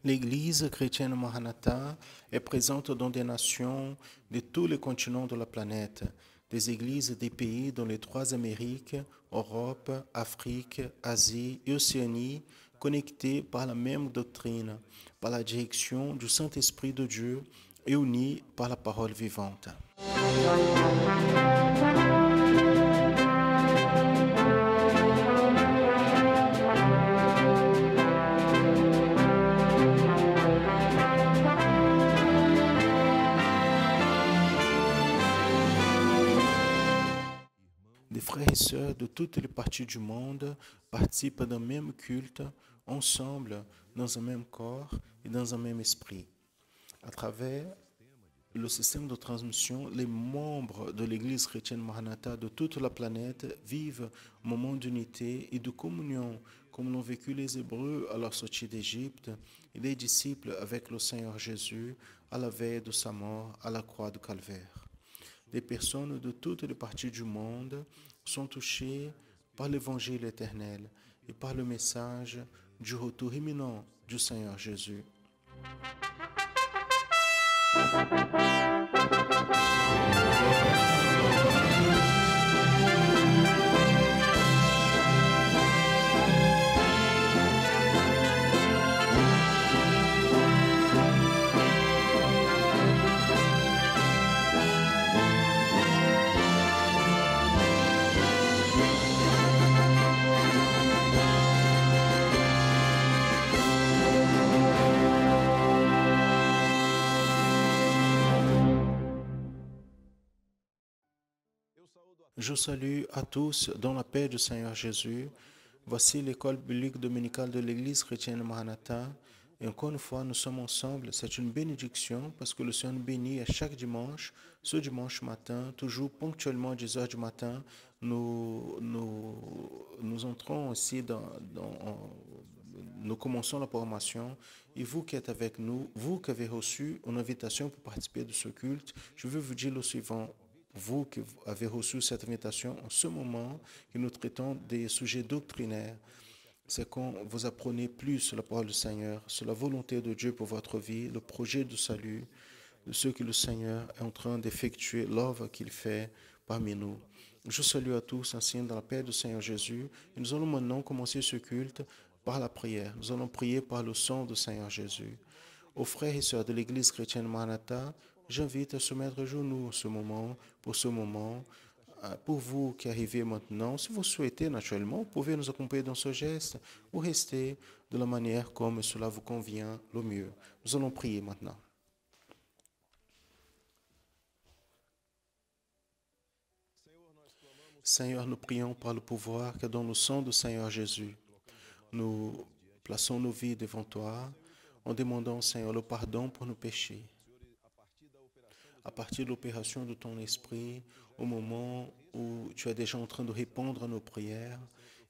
L'Église chrétienne Maranatha est présente dans des nations de tous les continents de la planète, des églises des pays dans les trois Amériques, Europe, Afrique, Asie et Océanie, connectées par la même doctrine, par la direction du Saint-Esprit de Dieu et unies par la parole vivante. Des frères et sœurs de toutes les parties du monde participent d'un même culte, ensemble, dans un même corps et dans un même esprit. À travers le système de transmission, les membres de l'Église chrétienne Maranatha de toute la planète vivent un moment d'unité et de communion, comme l'ont vécu les Hébreux à leur sortie d'Égypte et les disciples avec le Seigneur Jésus à la veille de sa mort à la croix du Calvaire. Des personnes de toutes les parties du monde sont touchées par l'Évangile éternel et par le message du retour imminent du Seigneur Jésus. Je salue à tous dans la paix du Seigneur Jésus. Voici l'école biblique dominicale de l'Église chrétienne Maranatha. Et encore une fois, nous sommes ensemble. C'est une bénédiction parce que le Seigneur nous bénit à chaque dimanche. Ce dimanche matin, toujours ponctuellement à 10 heures du matin, nous entrons aussi nous commençons la programmation. Et vous qui êtes avec nous, vous qui avez reçu une invitation pour participer de ce culte, je veux vous dire le suivant. Vous qui avez reçu cette invitation, en ce moment que nous traitons des sujets doctrinaires, c'est quand vous apprenez plus sur la parole du Seigneur, sur la volonté de Dieu pour votre vie, le projet du salut, de ce que le Seigneur est en train d'effectuer, l'œuvre qu'il fait parmi nous. Je salue à tous ainsi dans la paix du Seigneur Jésus. Et nous allons maintenant commencer ce culte par la prière. Nous allons prier par le sang du Seigneur Jésus. Aux frères et sœurs de l'Église chrétienne Maranatha, j'invite à se mettre à genoux pour ce moment. Pour vous qui arrivez maintenant, si vous souhaitez naturellement, vous pouvez nous accompagner dans ce geste ou rester de la manière comme cela vous convient le mieux. Nous allons prier maintenant. Seigneur, nous prions par le pouvoir que dans le sang du Seigneur Jésus, nous plaçons nos vies devant toi en demandant, Seigneur, le pardon pour nos péchés. À partir de l'opération de ton esprit, au moment où tu es déjà en train de répondre à nos prières,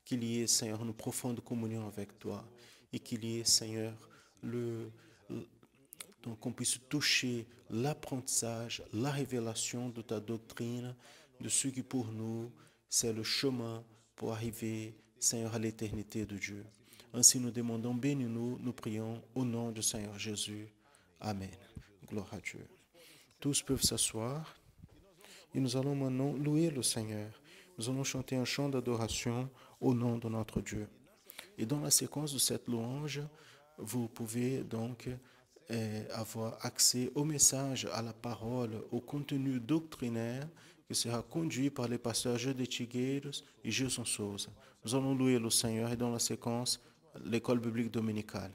qu'il y ait, Seigneur, une profonde communion avec toi et qu'il y ait, Seigneur, donc qu'on puisse toucher l'apprentissage, la révélation de ta doctrine, de ce qui pour nous, c'est le chemin pour arriver, Seigneur, à l'éternité de Dieu. Ainsi nous demandons, bénis-nous, nous prions au nom du Seigneur Jésus. Amen. Gloire à Dieu. Tous peuvent s'asseoir et nous allons maintenant louer le Seigneur. Nous allons chanter un chant d'adoration au nom de notre Dieu. Et dans la séquence de cette louange, vous pouvez donc avoir accès au message, à la parole, au contenu doctrinaire qui sera conduit par les pasteurs Jeux de Tigueiros et Gilson Souza. Nous allons louer le Seigneur et dans la séquence, l'école biblique dominicale.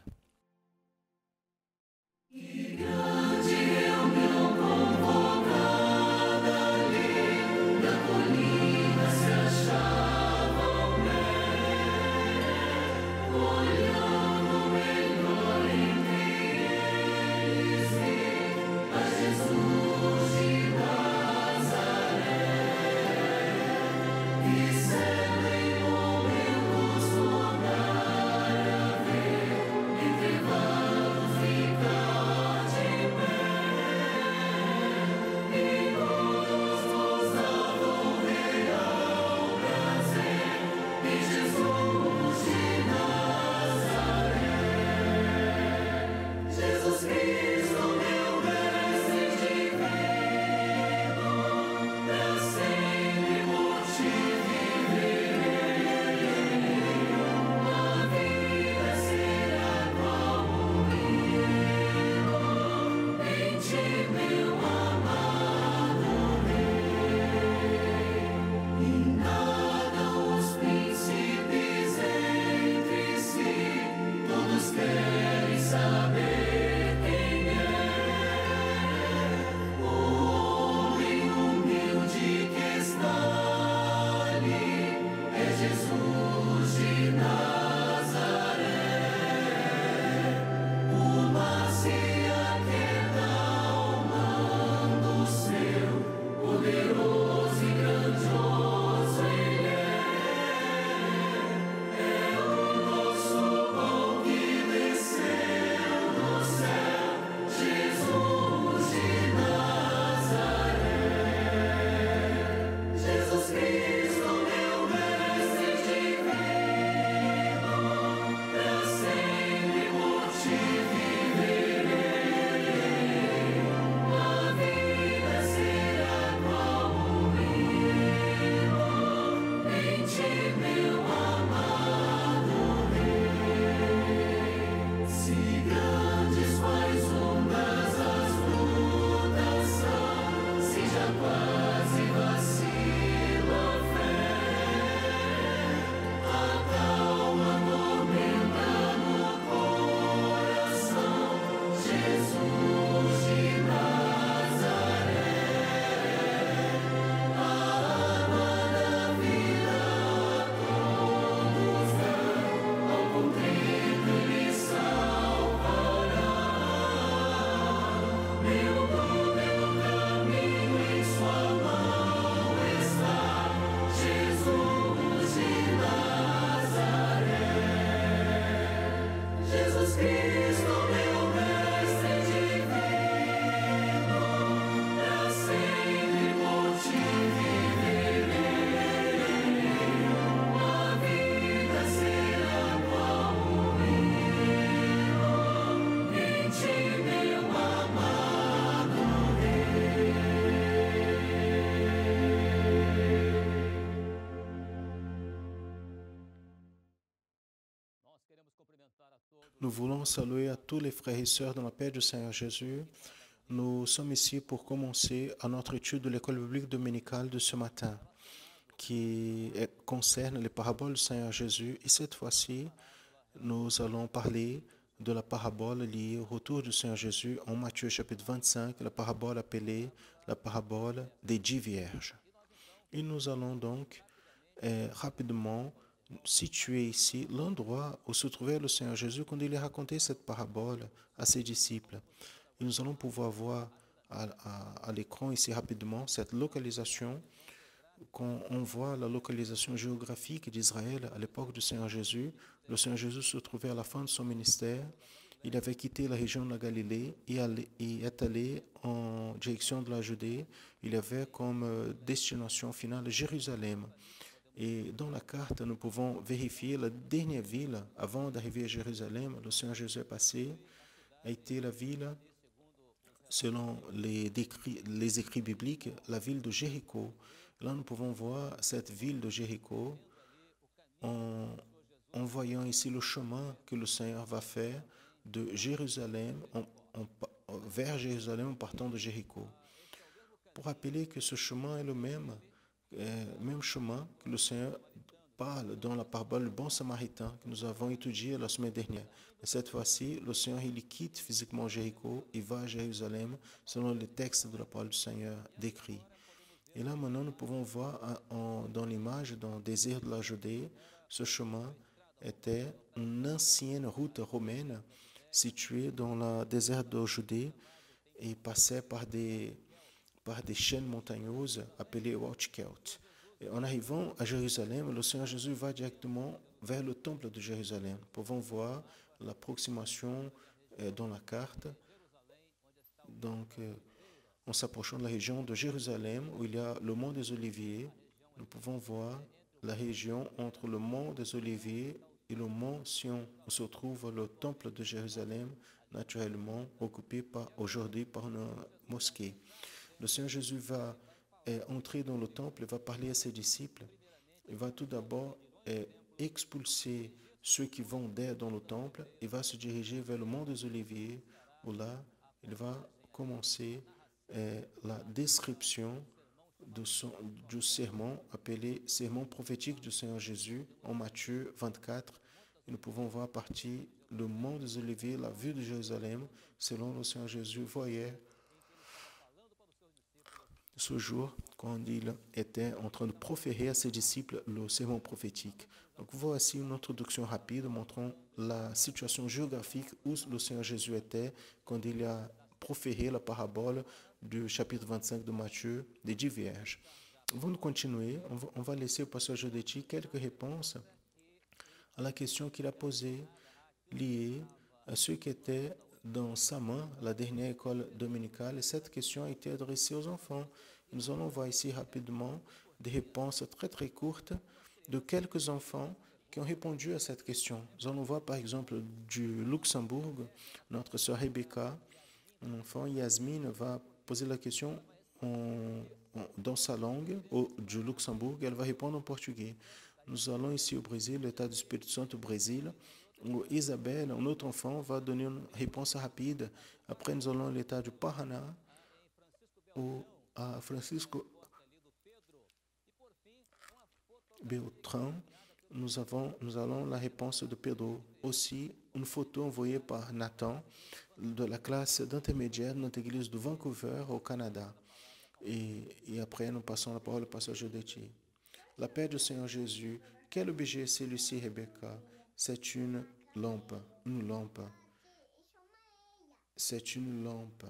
Céu em momentos tornar a ver. Nous voulons saluer à tous les frères et sœurs dans la paix du Seigneur Jésus. Nous sommes ici pour commencer à notre étude de l'école biblique dominicale de ce matin, qui concerne les paraboles du Seigneur Jésus. Et cette fois-ci, nous allons parler de la parabole liée au retour du Seigneur Jésus en Matthieu chapitre 25, la parabole appelée la parabole des 10 vierges. Et nous allons donc rapidement situer ici l'endroit où se trouvait le Seigneur Jésus quand il a raconté cette parabole à ses disciples. Et nous allons pouvoir voir à l'écran ici rapidement cette localisation. Quand on voit la localisation géographique d'Israël à l'époque du Seigneur Jésus, le Seigneur Jésus se trouvait à la fin de son ministère. Il avait quitté la région de la Galilée et est allé en direction de la Judée. Il avait comme destination finale Jérusalem. Et dans la carte, nous pouvons vérifier la dernière ville avant d'arriver à Jérusalem. Le Seigneur Jésus est passé, a été la ville, selon les écrits bibliques, la ville de Jéricho. Là, nous pouvons voir cette ville de Jéricho en voyant ici le chemin que le Seigneur va faire de Jérusalem vers Jérusalem en partant de Jéricho. Pour rappeler que ce chemin est le même chemin que le Seigneur parle dans la parabole du bon samaritain que nous avons étudié la semaine dernière. Mais cette fois-ci, le Seigneur il quitte physiquement Jéricho et va à Jérusalem selon les textes de la parole du Seigneur décrit. Et là maintenant nous pouvons voir dans l'image, dans le désert de la Judée, ce chemin était une ancienne route romaine située dans le désert de Judée et passait par des chaînes montagneuses appelées Watchkelt. Et en arrivant à Jérusalem, le Seigneur Jésus va directement vers le temple de Jérusalem. Nous pouvons voir l'approximation dans la carte. Donc, en s'approchant de la région de Jérusalem, où il y a le mont des Oliviers, nous pouvons voir la région entre le mont des Oliviers et le mont Sion, où se trouve le temple de Jérusalem, naturellement occupé aujourd'hui par une mosquée. Le Seigneur Jésus va entrer dans le temple et va parler à ses disciples. Il va tout d'abord expulser ceux qui vendaient dans le temple. Il va se diriger vers le mont des Oliviers, où là, il va commencer la description du sermon appelé sermon prophétique du Seigneur Jésus en Matthieu 24. Et nous pouvons voir à partir le mont des Oliviers, la vue de Jérusalem, selon le Seigneur Jésus voyait ce jour quand il était en train de proférer à ses disciples le sermon prophétique. Donc voici une introduction rapide montrant la situation géographique où le Seigneur Jésus était quand il a proféré la parabole du chapitre 25 de Matthieu des 10 vierges. Avant de continuer, on va laisser au pasteur Jodetti quelques réponses à la question qu'il a posée liée à ceux qui étaient dans sa main, la dernière école dominicale, et cette question a été adressée aux enfants. Nous allons voir ici rapidement des réponses très courtes de quelques enfants qui ont répondu à cette question. Nous allons voir par exemple du Luxembourg, notre sœur Rebecca, un enfant, Yasmine, va poser la question dans sa langue du Luxembourg, elle va répondre en portugais. Nous allons ici au Brésil, l'État du Espírito Santo au Brésil, où Isabelle, un autre enfant, va donner une réponse rapide. Après, nous allons à l'État du Paraná, où à Francisco Beltrán, nous allons la réponse de Pedro. Aussi, une photo envoyée par Nathan de la classe d'intermédiaire de notre église de Vancouver au Canada. Et après, nous passons la parole au pasteur Jodetti. La paix du Seigneur Jésus, quel objet celui-ci, Rebecca? C'est une lampe, C'est une lampe.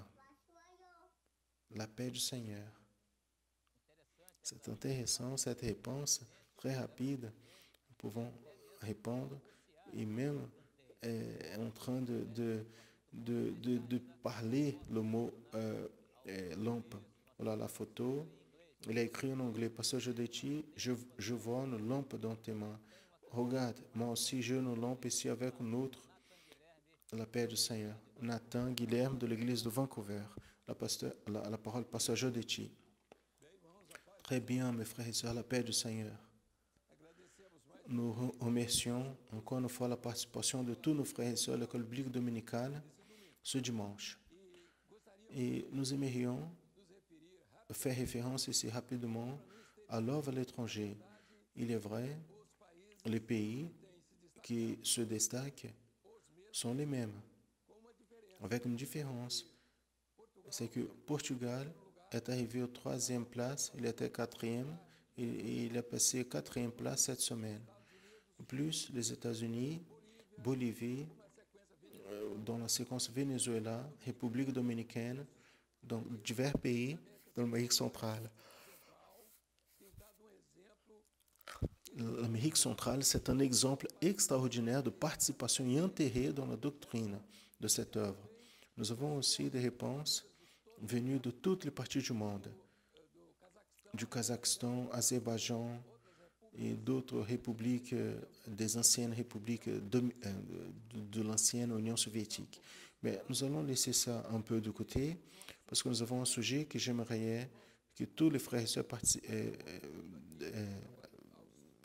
La paix du Seigneur. C'est intéressant, cette réponse très rapide. Nous pouvons répondre et même en train de parler le mot lampe. Voilà la photo. Il a écrit en anglais, Pasteur Jodetti, je vois une lampe dans tes mains. Regarde, moi aussi j'ai une lampe ici avec une autre. La paix du Seigneur. Nathan Guilherme de l'église de Vancouver. La parole Pasteur Jodetti. Très bien, mes frères et sœurs, la paix du Seigneur. nous remercions encore une fois la participation de tous nos frères et sœurs à l'école biblique dominicale ce dimanche. Et nous aimerions faire référence ici rapidement à l'œuvre à l'étranger. Il est vrai, les pays qui se déstaquent sont les mêmes, avec une différence. C'est que Portugal est arrivé aux 3e place, il était 4e, et il a passé 4e place cette semaine. Plus les États-Unis, Bolivie, dans la séquence Venezuela, République dominicaine, donc divers pays de l'Amérique centrale. L'Amérique centrale, c'est un exemple extraordinaire de participation et intérêt dans la doctrine de cette œuvre. Nous avons aussi des réponses venues de toutes les parties du monde, du Kazakhstan, Azerbaïdjan et d'autres républiques, des anciennes républiques de l'ancienne Union soviétique. Mais nous allons laisser ça un peu de côté parce que nous avons un sujet que j'aimerais que tous les frères et sœurs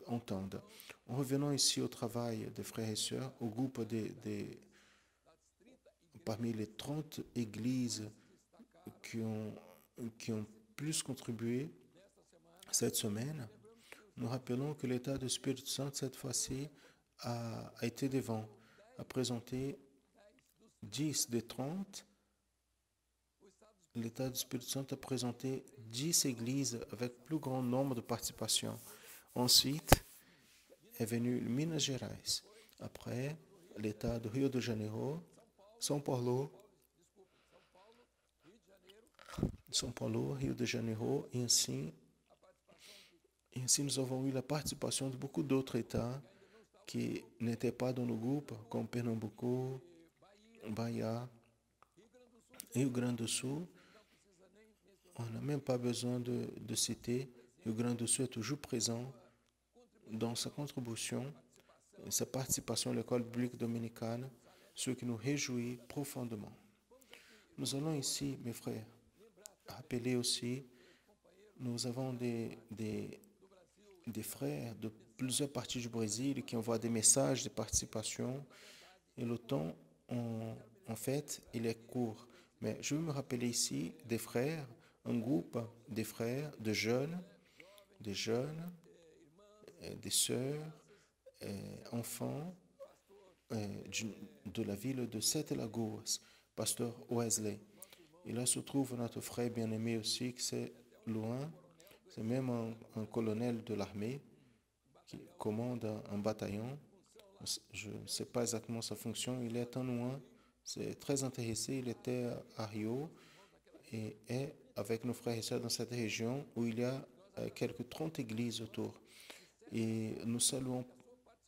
entendent. En revenant ici au travail des frères et sœurs, au groupe parmi les 30 églises qui ont plus contribué cette semaine, nous rappelons que l'état de Spirit Saint, cette fois-ci, a été devant, a présenté 10 des 30. L'état du Spirit Saint a présenté 10 églises avec plus grand nombre de participations. Ensuite est venu Minas Gerais. Après, l'état de Rio de Janeiro, São Paulo, Rio de Janeiro, et ainsi nous avons eu la participation de beaucoup d'autres États qui n'étaient pas dans le groupe, comme Pernambuco, Bahia, Rio Grande do Sul. On n'a même pas besoin de citer. Rio Grande do Sul est toujours présent dans sa contribution et sa participation à l'école biblique dominicale, ce qui nous réjouit profondément. Nous allons ici, mes frères, rappeler aussi, nous avons des frères de plusieurs parties du Brésil qui envoient des messages de participation et le temps, en fait, il est court. Mais je veux me rappeler ici des frères, un groupe des frères, de jeunes, des sœurs, enfants de la ville de Sete Lagoas, pasteur Wesley. Et là se trouve notre frère bien-aimé aussi, qui c'est loin, c'est même un colonel de l'armée qui commande un bataillon. Je ne sais pas exactement sa fonction, il est en loin, c'est très intéressé, il était à Rio et est avec nos frères et sœurs dans cette région où il y a quelques 30 églises autour. Et nous saluons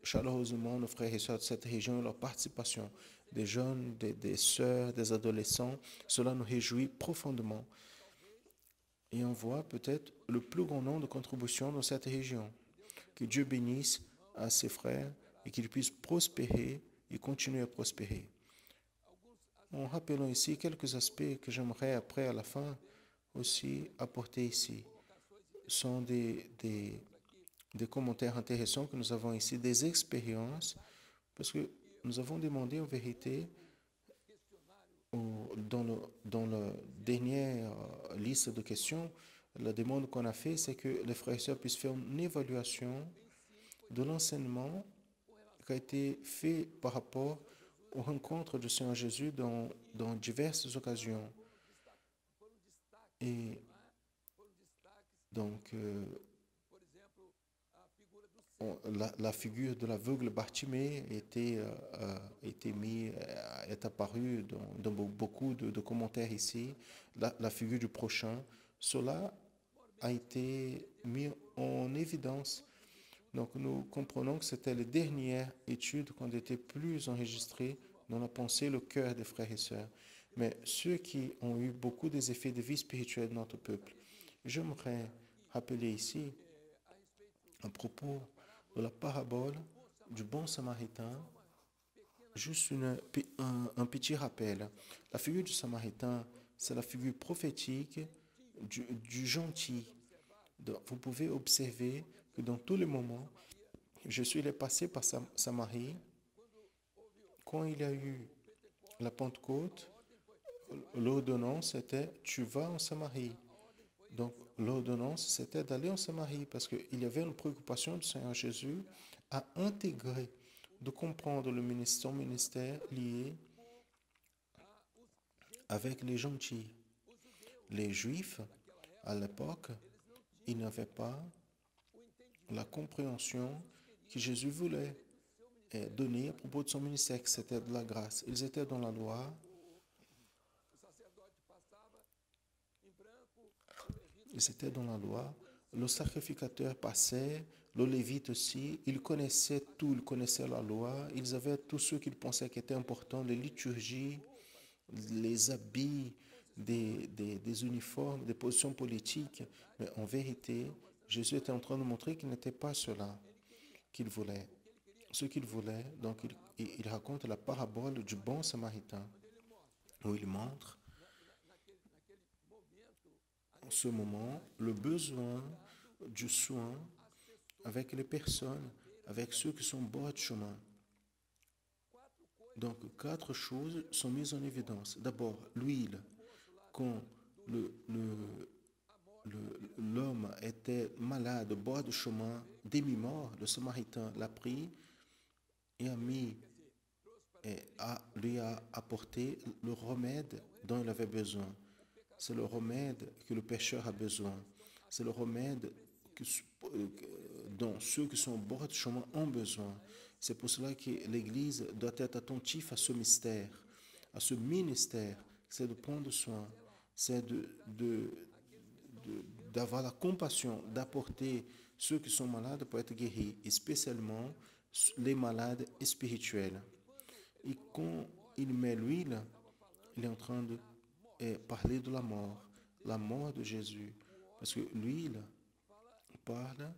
chaleureusement nos frères et sœurs de cette région et leur participation, des jeunes, des sœurs, des adolescents. Cela nous réjouit profondément. Et on voit peut-être le plus grand nombre de contributions dans cette région. Que Dieu bénisse à ses frères et qu'ils puissent prospérer et continuer à prospérer. En rappelant ici quelques aspects que j'aimerais après, à la fin, aussi apporter ici. Ce sont des commentaires intéressants que nous avons ici, des expériences, parce que nous avons demandé en vérité, dans la dernière liste de questions, la demande qu'on a faite, c'est que les frères et sœurs puissent faire une évaluation de l'enseignement qui a été fait par rapport aux rencontres du Seigneur Jésus dans diverses occasions. Et donc, la figure de l'aveugle Bartimée est apparue dans beaucoup de commentaires ici. La figure du prochain, cela a été mis en évidence. Donc nous comprenons que c'était les dernières études qui ont été plus enregistrées dans la pensée, le cœur des frères et sœurs. Mais ceux qui ont eu beaucoup des effets de vie spirituelle de notre peuple, j'aimerais rappeler ici, à propos de la parabole du bon samaritain, juste un petit rappel. La figure du samaritain, c'est la figure prophétique du gentil. Donc, vous pouvez observer que dans tous les moments, Jésus il est passé par Samarie. Quand il y a eu la Pentecôte, l'ordonnance était tu vas en Samarie. Donc l'ordonnance c'était d'aller en Samarie parce qu'il y avait une préoccupation du Seigneur Jésus à intégrer, de comprendre son ministère lié avec les gentils. Les Juifs, à l'époque, ils n'avaient pas la compréhension que Jésus voulait donner à propos de son ministère, que c'était de la grâce. Ils étaient dans la loi. Ils étaient dans la loi. Le sacrificateur passait, le lévite aussi. Ils connaissaient tout, ils connaissaient la loi. Ils avaient tout ce qu'ils pensaient qui était important, les liturgies, les habits, des uniformes, des positions politiques. Mais en vérité, Jésus était en train de montrer qu'il n'était pas cela qu'il voulait. Ce qu'il voulait, donc il raconte la parabole du bon samaritain, où il montre en ce moment le besoin du soin avec les personnes, avec ceux qui sont au bord de chemin. Donc, 4 choses sont mises en évidence. D'abord, l'huile. Quand l'homme était malade au bord du chemin, demi-mort, le samaritain l'a pris et lui a apporté le remède dont il avait besoin. C'est le remède que le pécheur a besoin. C'est le remède dont ceux qui sont au bord du chemin ont besoin. C'est pour cela que l'Église doit être attentive à ce mystère, à ce ministère. C'est de prendre soin, c'est d'avoir la compassion, d'apporter ceux qui sont malades pour être guéris, et spécialement les malades spirituels. Et quand il met l'huile, il est en train de parler de la mort de Jésus. Parce que l'huile parle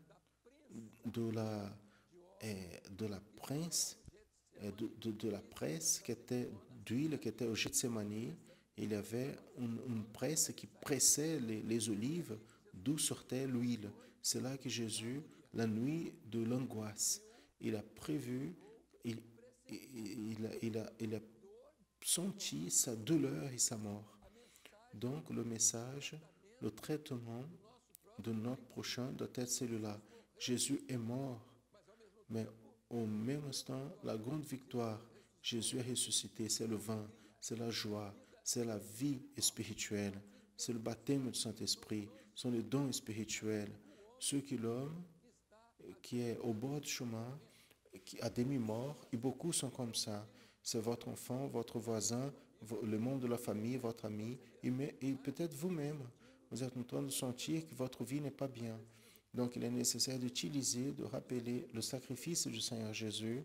de la presse, de la presse qui était d'huile qui était au Gethsemane. Il y avait une presse qui pressait les olives d'où sortait l'huile. C'est là que Jésus, la nuit de l'angoisse, il a prévu, il a senti sa douleur et sa mort. Donc le message, le traitement de notre prochain doit être celui-là. Jésus est mort, mais au même instant, la grande victoire, Jésus est ressuscité, c'est le vin, c'est la joie, c'est la vie spirituelle, c'est le baptême du Saint-Esprit, ce sont les dons spirituels. Ce que l'homme qui est au bord du chemin, qui a demi-mort, et beaucoup sont comme ça. C'est votre enfant, votre voisin, le membre de la famille, votre ami, et peut-être vous-même. Vous êtes en train de sentir que votre vie n'est pas bien. Donc il est nécessaire d'utiliser, de rappeler le sacrifice du Seigneur Jésus,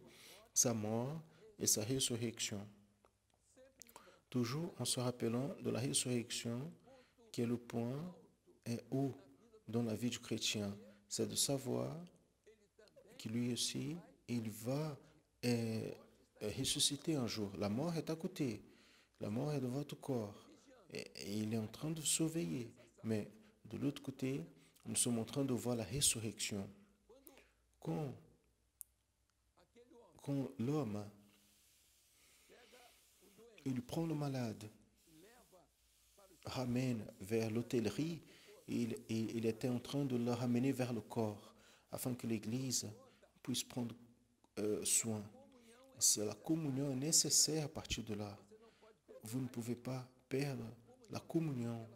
sa mort et sa résurrection. Toujours en se rappelant de la résurrection, qui est le point haut dans la vie du chrétien. C'est de savoir que lui aussi, il va ressusciter un jour. La mort est à côté. La mort est dans votre corps. Et il est en train de surveiller. Mais de l'autre côté, nous sommes en train de voir la résurrection. Quand l'homme, il prend le malade, ramène vers l'hôtellerie, il était en train de le ramener vers le corps, afin que l'Église puisse prendre soin. C'est la communion nécessaire à partir de là. Vous ne pouvez pas perdre la communion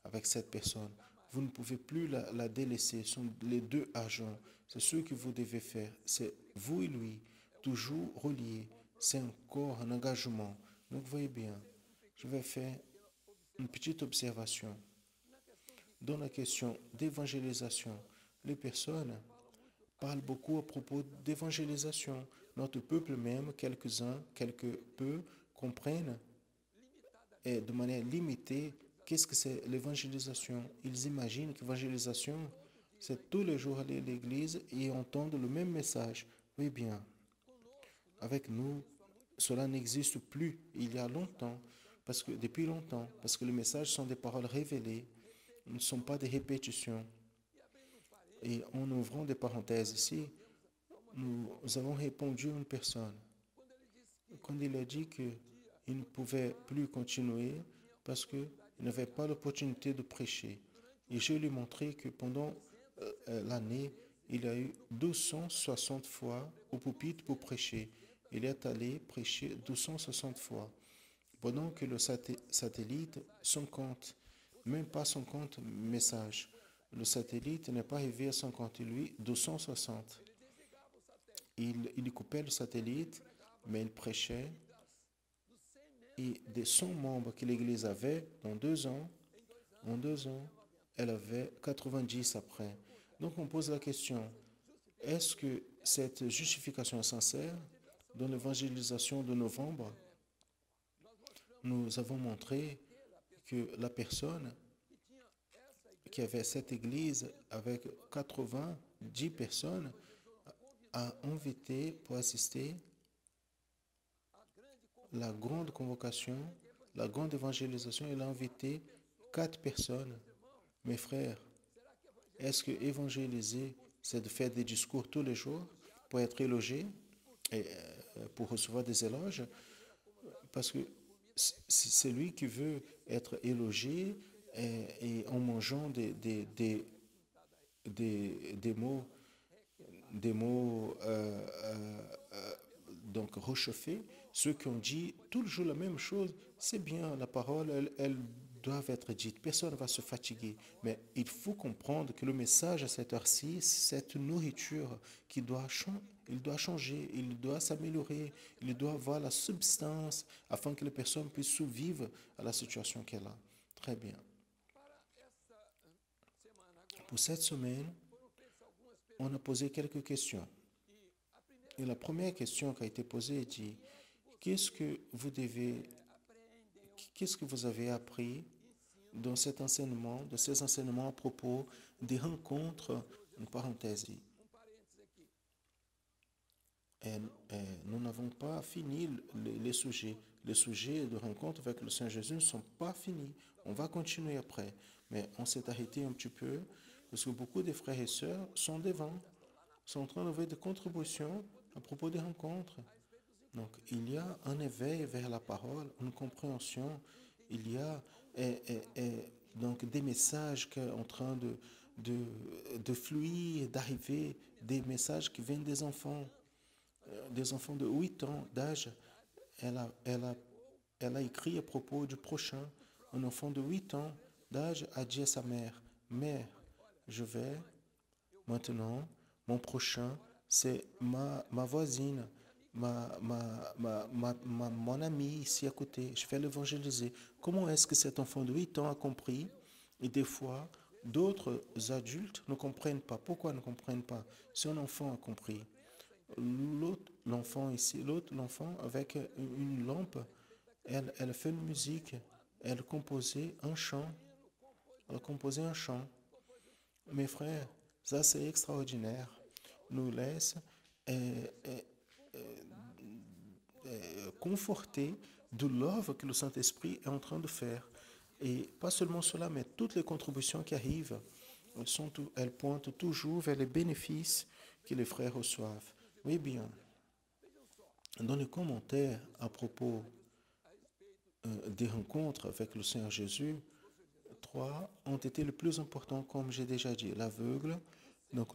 avec cette personne. Vous ne pouvez plus la délaisser. Ce sont les deux agents. C'est ce que vous devez faire. C'est vous et lui, toujours reliés. C'est un corps, un engagement. Donc, voyez bien, je vais faire une petite observation. Dans la question d'évangélisation, les personnes parlent beaucoup à propos d'évangélisation. Notre peuple même, quelques-uns, quelque peu, comprennent et de manière limitée qu'est-ce que c'est l'évangélisation. Ils imaginent qu'évangélisation, c'est tous les jours aller à l'église et entendre le même message. Oui bien, avec nous, cela n'existe plus il y a longtemps, depuis longtemps, parce que les messages sont des paroles révélées, ne sont pas des répétitions. Et en ouvrant des parenthèses ici, nous avons répondu à une personne quand il a dit qu'il ne pouvait plus continuer parce qu'il n'avait pas l'opportunité de prêcher. Et je lui ai montré que pendant l'année, il a eu 260 fois au pupitre pour prêcher. Il est allé prêcher 260 fois. Pendant que le satellite, 50, même pas 50 messages. Le satellite n'est pas arrivé à 50, lui, 260. Il coupait le satellite, mais il prêchait. Et des 100 membres que l'Église avait en 2 ans, elle avait 90 après. Donc on pose la question, est-ce que cette justification est sincère? Dans l'évangélisation de novembre, nous avons montré que la personne qui avait cette église avec 90 personnes a invité pour assister la grande convocation, la grande évangélisation. Elle a invité 4 personnes. Mes frères, est-ce que évangéliser, c'est de faire des discours tous les jours pour être élogé et pour recevoir des éloges? Parce que c'est lui qui veut être élogé et en mangeant des mots donc réchauffés, ceux qui ont dit tout le jour la même chose, c'est bien, la parole, elle doit être dite, personne ne va se fatiguer, mais il faut comprendre que le message à cette heure-ci, c'est une nourriture qui doit changer, il doit s'améliorer, il doit avoir la substance afin que les personnes puissent survivre à la situation qu'elle a. Très bien. Pour cette semaine, on a posé quelques questions. Et la première question qui a été posée dit, qu'est-ce que vous avez appris dans cet enseignement, de ces enseignements à propos des rencontres, une parenthèse. Nous n'avons pas fini les sujets. Les sujets de rencontre avec le Seigneur Jésus ne sont pas finis. On va continuer après. Mais on s'est arrêté un petit peu parce que beaucoup de frères et sœurs sont devant, sont en train de faire des contributions à propos des rencontres. Donc, il y a un éveil vers la parole, une compréhension. Il y a donc des messages qui sont en train de fluir, d'arriver, des messages qui viennent des enfants de 8 ans d'âge. Elle a écrit à propos du prochain. Un enfant de 8 ans d'âge a dit à sa mère, « Mère, je vais maintenant, mon prochain, c'est ma voisine, mon amie ici à côté. Je vais l'évangéliser. » Comment est-ce que cet enfant de 8 ans a compris? Et des fois, d'autres adultes ne comprennent pas. Pourquoi ne comprennent pas? Si un enfant a compris. L'autre l'enfant avec une lampe, elle fait une musique, elle composait un chant. Mes frères, ça c'est extraordinaire. Nous laisse conforter de l'œuvre que le Saint-Esprit est en train de faire. Et pas seulement cela, mais toutes les contributions qui arrivent, elles pointent toujours vers les bénéfices que les frères reçoivent. Oui, bien. Dans les commentaires à propos des rencontres avec le Seigneur Jésus, 3 ont été les plus importants, comme j'ai déjà dit. L'aveugle, vous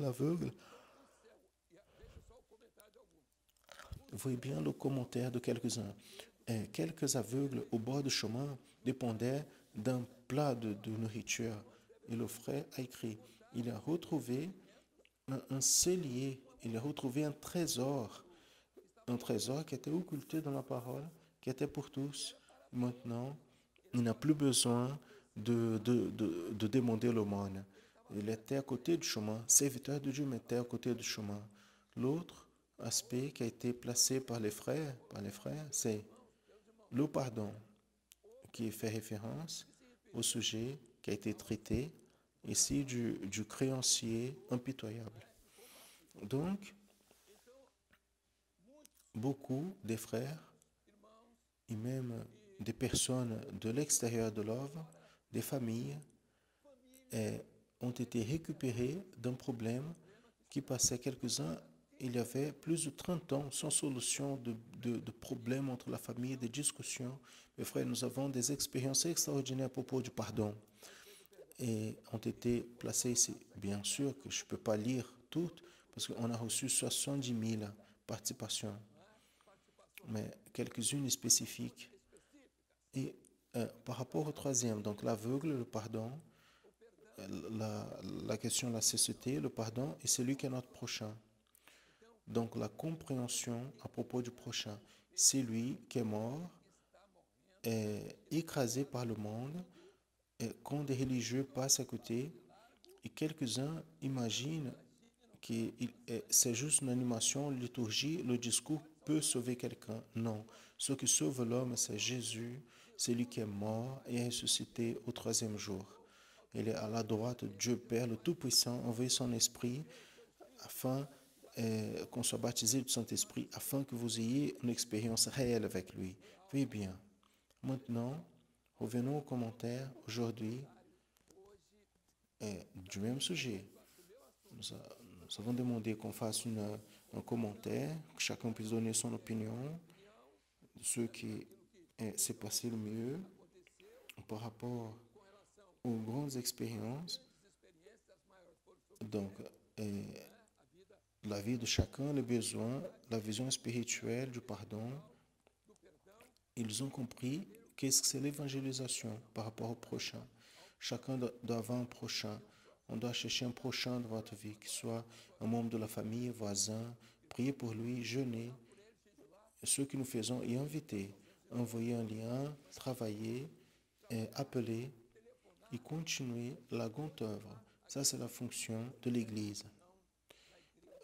voyez bien le commentaire de quelques-uns. Quelques aveugles au bord du chemin dépendaient d'un plat de nourriture. Et le frère a écrit, il a retrouvé un cellier, il a retrouvé un trésor qui était occulté dans la parole, qui était pour tous. Maintenant, il n'a plus besoin de demander l'aumône. Il était à côté du chemin, serviteur de Dieu, mais était à côté du chemin. L'autre aspect qui a été placé par les frères, c'est le pardon, qui fait référence au sujet qui a été traité ici du créancier impitoyable. Donc, beaucoup des frères et même des personnes de l'extérieur de l'œuvre, des familles, ont été récupérés d'un problème qui passait quelques-uns il y avait plus de 30 ans sans solution de problèmes entre la famille, des discussions. Mes frères, nous avons des expériences extraordinaires à propos du pardon et ont été placées ici. Bien sûr que je ne peux pas lire toutes parce qu'on a reçu 70 000 participations, mais quelques-unes spécifiques. Et par rapport au troisième, donc l'aveugle, le pardon, la question de la cécité, le pardon, et celui qui est notre prochain. Donc la compréhension à propos du prochain, c'est lui qui est mort, est écrasé par le monde, et quand des religieux passent à côté, et quelques-uns imaginent que c'est juste une animation, une liturgie, le discours peut sauver quelqu'un. Non, ce qui sauve l'homme, c'est Jésus, c'est lui qui est mort et est ressuscité au troisième jour. Il est à la droite de Dieu Père, le Tout-Puissant, envoyé son esprit afin qu'on soit baptisé du Saint-Esprit, afin que vous ayez une expérience réelle avec lui. Veuillez bien. Maintenant, revenons aux commentaires aujourd'hui du même sujet. Nous avons demandé qu'on fasse un commentaire, que chacun puisse donner son opinion de ce qui s'est passé le mieux par rapport aux grandes expériences. Donc, la vie de chacun, les besoins, la vision spirituelle du pardon. Ils ont compris qu'est-ce que c'est l'évangélisation par rapport au prochain. Chacun doit avoir un prochain. On doit chercher un prochain dans votre vie, qu'il soit un membre de la famille, voisin, prier pour lui, jeûner. Ce que nous faisons est inviter, envoyer un lien, travailler, appeler et continuer la grande œuvre. Ça, c'est la fonction de l'Église.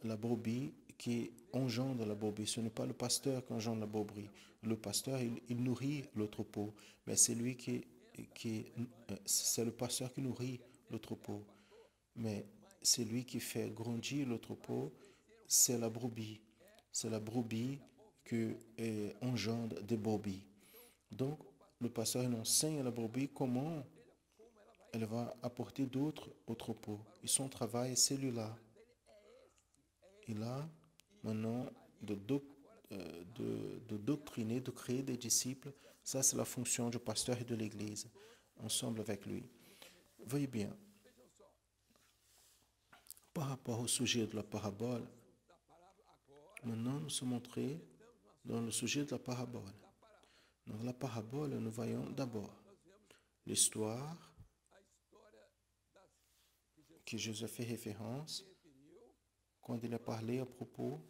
La brebis qui engendre la brebis, ce n'est pas le pasteur qui engendre la brebis. Le pasteur, il nourrit le troupeau, mais c'est lui c'est le pasteur qui nourrit le troupeau. Mais c'est lui qui fait grandir le troupeau, c'est la brebis. C'est la brebis qui engendre des brebis. Donc, le pasteur il enseigne à la brebis comment elle va apporter d'autres au troupeau. Et son travail, c'est celui-là. Et là, maintenant, de doctriner, de créer des disciples, ça c'est la fonction du pasteur et de l'Église, ensemble avec lui. Voyez bien, par rapport au sujet de la parabole, maintenant nous sommes entrés dans le sujet de la parabole. Dans la parabole, nous voyons d'abord l'histoire que Jésus fait référence quand il a parlé à propos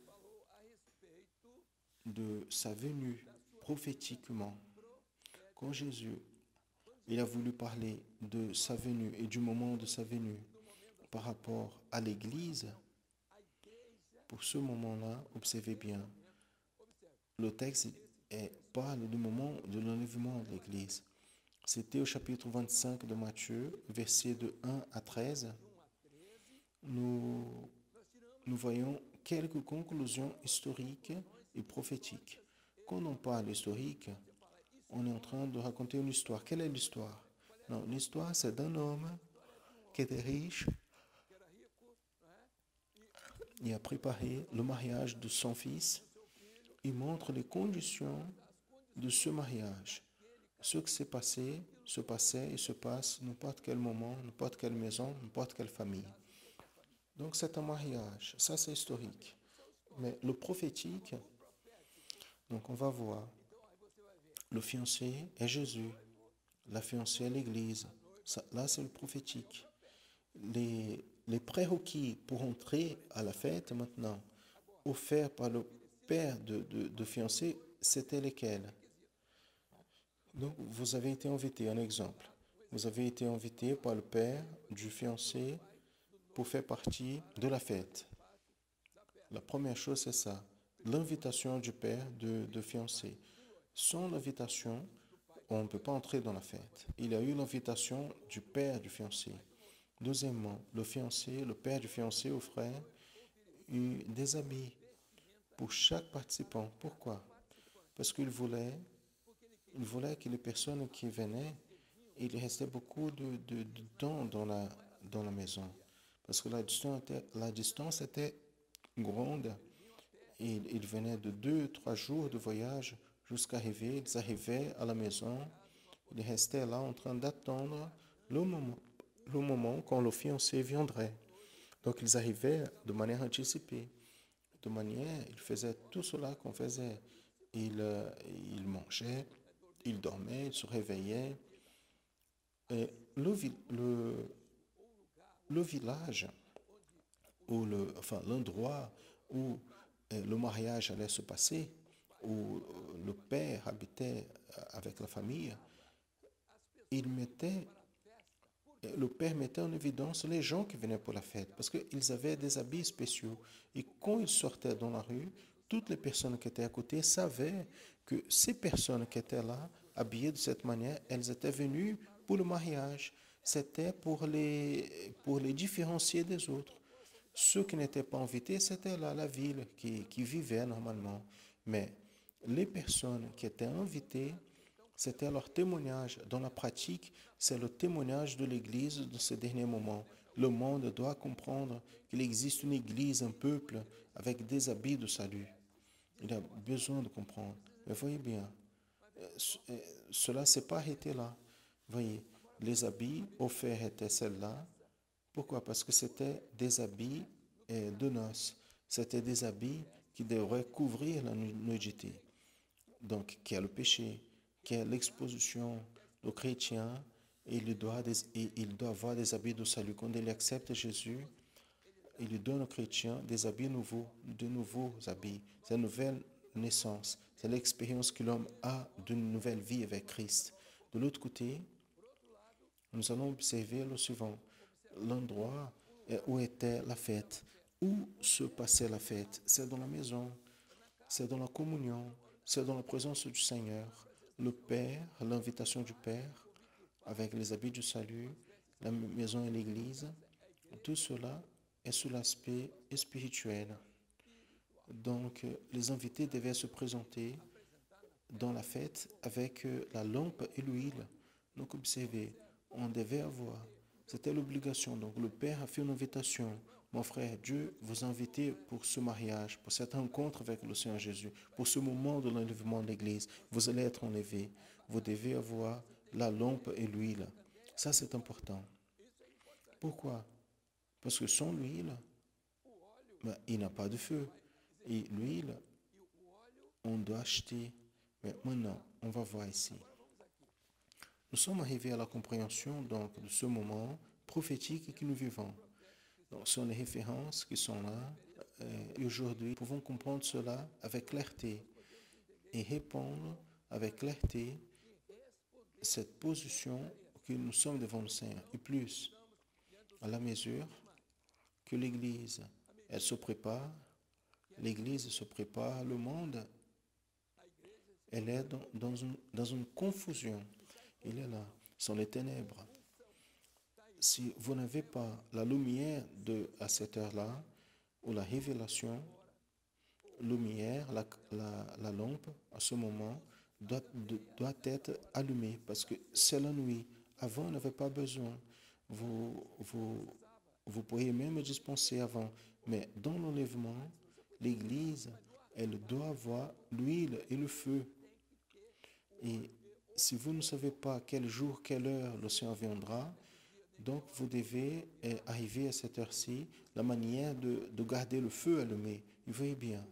de sa venue prophétiquement. Quand Jésus il a voulu parler de sa venue et du moment de sa venue par rapport à l'Église, pour ce moment-là, observez bien, le texte parle du moment de l'enlèvement de l'Église. C'était au chapitre 25 de Matthieu, versets de 1 à 13. Nous voyons quelques conclusions historiques et prophétiques. Quand on parle historique, on est en train de raconter une histoire. Quelle est l'histoire? Non, l'histoire, c'est d'un homme qui était riche et a préparé le mariage de son fils. Il montre les conditions de ce mariage. Ce qui s'est passé, se passait et se passe n'importe quel moment, n'importe quelle maison, n'importe quelle famille. Donc c'est un mariage, ça c'est historique. Mais le prophétique, donc on va voir, le fiancé est Jésus, la fiancée est l'Église. Ça, là c'est le prophétique. Les prérequis pour entrer à la fête maintenant, offerts par le père de fiancé, c'était lesquels? Donc, vous avez été invité, un exemple. Vous avez été invité par le père du fiancé pour faire partie de la fête. La première chose, c'est ça. L'invitation du père de fiancé. Sans l'invitation, on ne peut pas entrer dans la fête. Il y a eu l'invitation du père du fiancé. Deuxièmement, le fiancé, le père du fiancé offrait des habits pour chaque participant. Pourquoi? Parce qu'il voulait que les personnes qui venaient, il restait beaucoup de temps dans la maison. Parce que la distance était grande Ils venaient de 2, 3 jours de voyage jusqu'à arriver. Ils arrivaient à la maison. Ils restaient là en train d'attendre le moment quand le fiancé viendrait. Donc ils arrivaient de manière anticipée. De manière, ils faisaient tout cela qu'on faisait. Ils mangeaient, ils dormaient, ils se réveillaient. Et le village, l'endroit où le mariage allait se passer, où le père habitait avec la famille, le père mettait en évidence les gens qui venaient pour la fête, parce qu'ils avaient des habits spéciaux. Et quand ils sortaient dans la rue, toutes les personnes qui étaient à côté savaient que ces personnes qui étaient là, habillées de cette manière, elles étaient venues pour le mariage. C'était pour les différencier des autres. Ceux qui n'étaient pas invités, c'était là la ville qui vivait normalement. Mais les personnes qui étaient invitées, c'était leur témoignage. Dans la pratique, c'est le témoignage de l'Église dans ces derniers moments. Le monde doit comprendre qu'il existe une Église, un peuple avec des habits de salut. Il a besoin de comprendre. Mais voyez bien, cela ne s'est pas arrêté là. Voyez, les habits offerts étaient celles-là. Pourquoi? Parce que c'était des habits de noces. C'était des habits qui devraient couvrir la nudité. Donc, qui est le péché, qui est l'exposition. Le chrétien, il doit avoir des habits de salut. Quand il accepte Jésus, il lui donne au chrétien des habits nouveaux, de nouveaux habits. C'est une nouvelle naissance. C'est l'expérience que l'homme a d'une nouvelle vie avec Christ. De l'autre côté, nous allons observer le suivant. L'endroit où était la fête, où se passait la fête, c'est dans la maison, c'est dans la communion, c'est dans la présence du Seigneur. Le Père, l'invitation du Père, avec les habits du salut, la maison et l'église, tout cela est sous l'aspect spirituel. Donc, les invités devaient se présenter dans la fête avec la lampe et l'huile. Donc, observez, on devait avoir. C'était l'obligation. Donc, le Père a fait une invitation. Mon frère, Dieu vous a invité pour ce mariage, pour cette rencontre avec le Seigneur Jésus, pour ce moment de l'enlèvement de l'Église. Vous allez être enlevé. Vous devez avoir la lampe et l'huile. Ça, c'est important. Pourquoi? Parce que sans l'huile, il n'a pas de feu. Et l'huile, on doit acheter. Mais maintenant, on va voir ici. Nous sommes arrivés à la compréhension donc de ce moment prophétique que nous vivons. Donc, ce sont les références qui sont là. Et aujourd'hui, nous pouvons comprendre cela avec clarté et répondre avec clarté cette position que nous sommes devant le Seigneur. Et plus, à la mesure que l'Église, elle se prépare, l'Église se prépare, le monde, elle est dans une confusion. Il est là, ce sont les ténèbres. Si vous n'avez pas la lumière à cette heure-là, ou la révélation, lumière, la lampe, à ce moment, doit être allumée, parce que c'est la nuit. Avant, on n'avait pas besoin. Vous pourriez même dispenser avant. Mais dans l'enlèvement, l'Église, elle doit avoir l'huile et le feu. Et si vous ne savez pas quel jour, quelle heure le Seigneur viendra, donc vous devez arriver à cette heure-ci, la manière de garder le feu allumé. Vous voyez bien,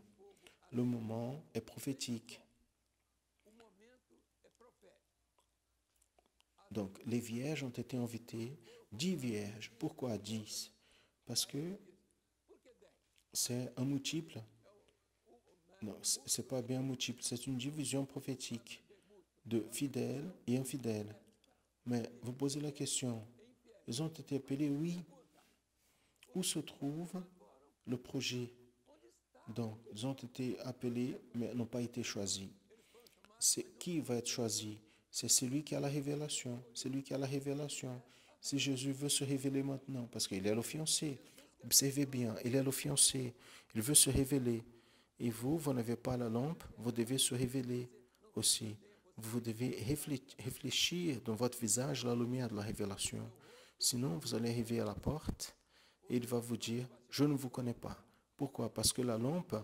le moment est prophétique. Donc les vierges ont été invitées, 10 vierges. Pourquoi 10? Parce que c'est un multiple. Non, c'est pas bien un multiple, c'est une division prophétique de fidèles et infidèles. Mais vous posez la question, ils ont été appelés, oui. Où se trouve le projet? Donc, ils ont été appelés, mais n'ont pas été choisis. C'est qui va être choisi? C'est celui qui a la révélation. Celui qui a la révélation. Si Jésus veut se révéler maintenant, parce qu'il est le fiancé, observez bien, il est le fiancé, il veut se révéler. Et vous n'avez pas la lampe, vous devez se révéler aussi. Vous devez réfléchir dans votre visage la lumière de la révélation. Sinon, vous allez arriver à la porte et il va vous dire, je ne vous connais pas. Pourquoi? Parce que la lampe,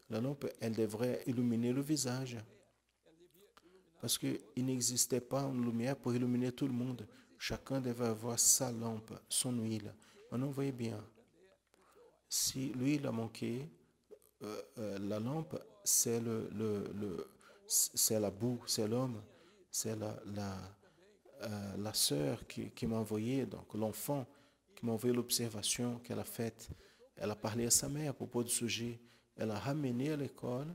La lampe, elle devrait illuminer le visage. Parce qu'il n'existait pas une lumière pour illuminer tout le monde. Chacun devait avoir sa lampe, son huile. Maintenant, vous voyez bien, si l'huile a manqué, la lampe, c'est c'est la boue, c'est l'homme, c'est la sœur qui m'a envoyé, donc l'enfant qui m'a envoyé l'observation qu'elle a faite. Elle a parlé à sa mère à propos du sujet. Elle a ramené à l'école.